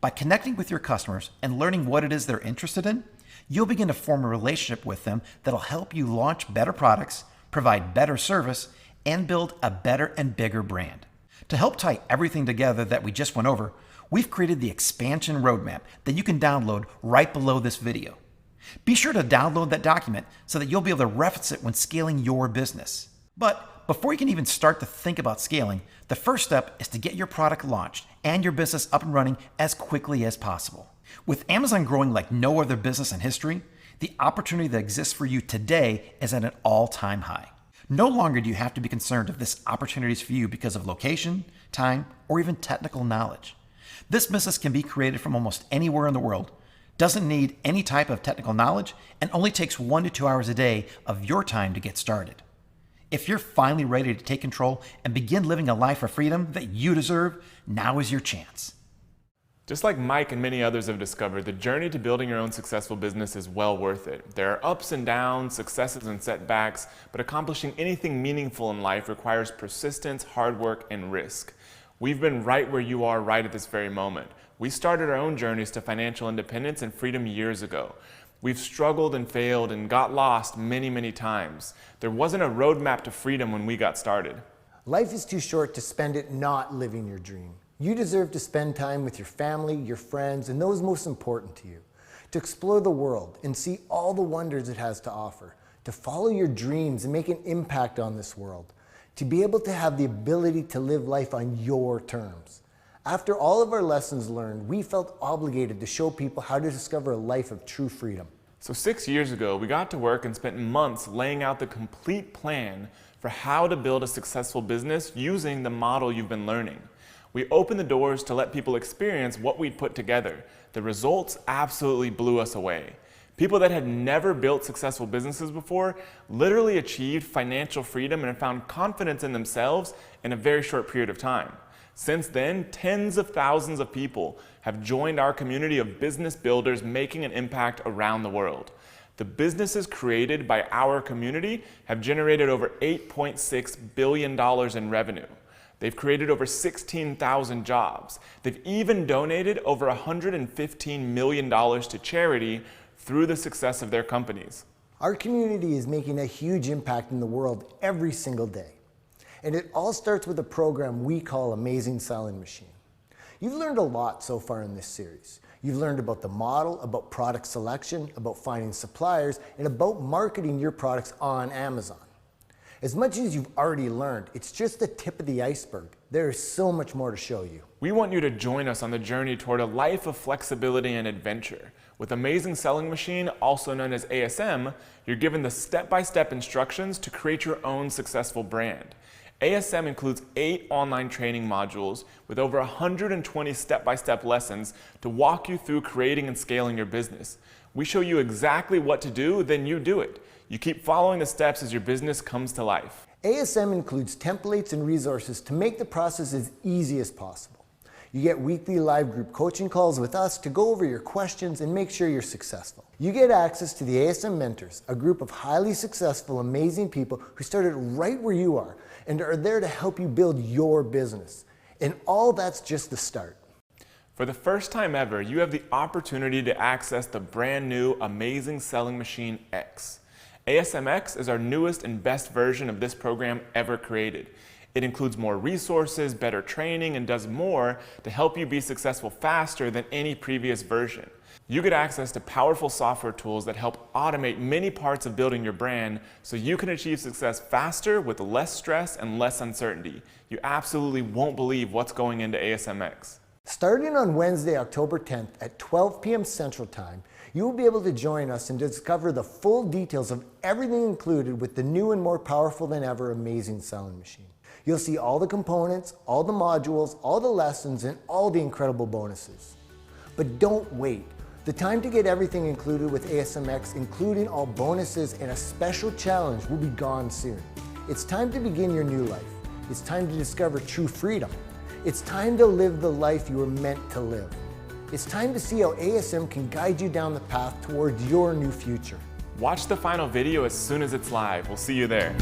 By connecting with your customers and learning what it is they're interested in, you'll begin to form a relationship with them that'll help you launch better products, provide better service, and build a better and bigger brand. To help tie everything together that we just went over, we've created the expansion roadmap that you can download right below this video. Be sure to download that document so that you'll be able to reference it when scaling your business. But before you can even start to think about scaling, the first step is to get your product launched and your business up and running as quickly as possible. With Amazon growing like no other business in history, the opportunity that exists for you today is at an all-time high. No longer do you have to be concerned if this opportunity is for you because of location, time, or even technical knowledge. This business can be created from almost anywhere in the world, doesn't need any type of technical knowledge, and only takes 1 to 2 hours a day of your time to get started. If you're finally ready to take control and begin living a life of freedom that you deserve, now is your chance. Just like Mike and many others have discovered, the journey to building your own successful business is well worth it. There are ups and downs, successes and setbacks, but accomplishing anything meaningful in life requires persistence, hard work, and risk. We've been right where you are right at this very moment. We started our own journeys to financial independence and freedom years ago. We've struggled and failed and got lost many, many times. There wasn't a roadmap to freedom when we got started. Life is too short to spend it not living your dream. You deserve to spend time with your family, your friends, and those most important to you. To explore the world and see all the wonders it has to offer. To follow your dreams and make an impact on this world. To be able to have the ability to live life on your terms. After all of our lessons learned, we felt obligated to show people how to discover a life of true freedom. So 6 years ago, we got to work and spent months laying out the complete plan for how to build a successful business using the model you've been learning. We opened the doors to let people experience what we'd put together. The results absolutely blew us away. People that had never built successful businesses before literally achieved financial freedom and found confidence in themselves in a very short period of time. Since then, tens of thousands of people have joined our community of business builders making an impact around the world. The businesses created by our community have generated over $8.6 billion in revenue. They've created over 16,000 jobs. They've even donated over $115 million to charity through the success of their companies. Our community is making a huge impact in the world every single day. And it all starts with a program we call Amazing Selling Machine. You've learned a lot so far in this series. You've learned about the model, about product selection, about finding suppliers, and about marketing your products on Amazon. As much as you've already learned, it's just the tip of the iceberg. There is so much more to show you. We want you to join us on the journey toward a life of flexibility and adventure. With Amazing Selling Machine, also known as ASM, you're given the step-by-step instructions to create your own successful brand. ASM includes 8 online training modules with over 120 step-by-step lessons to walk you through creating and scaling your business. We show you exactly what to do, then you do it. You keep following the steps as your business comes to life. ASM includes templates and resources to make the process as easy as possible. You get weekly live group coaching calls with us to go over your questions and make sure you're successful. You get access to the ASM Mentors, a group of highly successful, amazing people who started right where you are and are there to help you build your business. And all that's just the start. For the first time ever, you have the opportunity to access the brand new Amazing Selling Machine X. ASMX is our newest and best version of this program ever created. It includes more resources, better training, and does more to help you be successful faster than any previous version. You get access to powerful software tools that help automate many parts of building your brand so you can achieve success faster with less stress and less uncertainty. You absolutely won't believe what's going into ASMX. Starting on Wednesday, October 10th at 12 p.m. Central Time, you will be able to join us and discover the full details of everything included with the new and more powerful than ever Amazing Selling Machine. You'll see all the components, all the modules, all the lessons, and all the incredible bonuses. But don't wait. The time to get everything included with ASMX, including all bonuses and a special challenge, will be gone soon. It's time to begin your new life. It's time to discover true freedom. It's time to live the life you were meant to live. It's time to see how ASM can guide you down the path towards your new future. Watch the final video as soon as it's live. We'll see you there.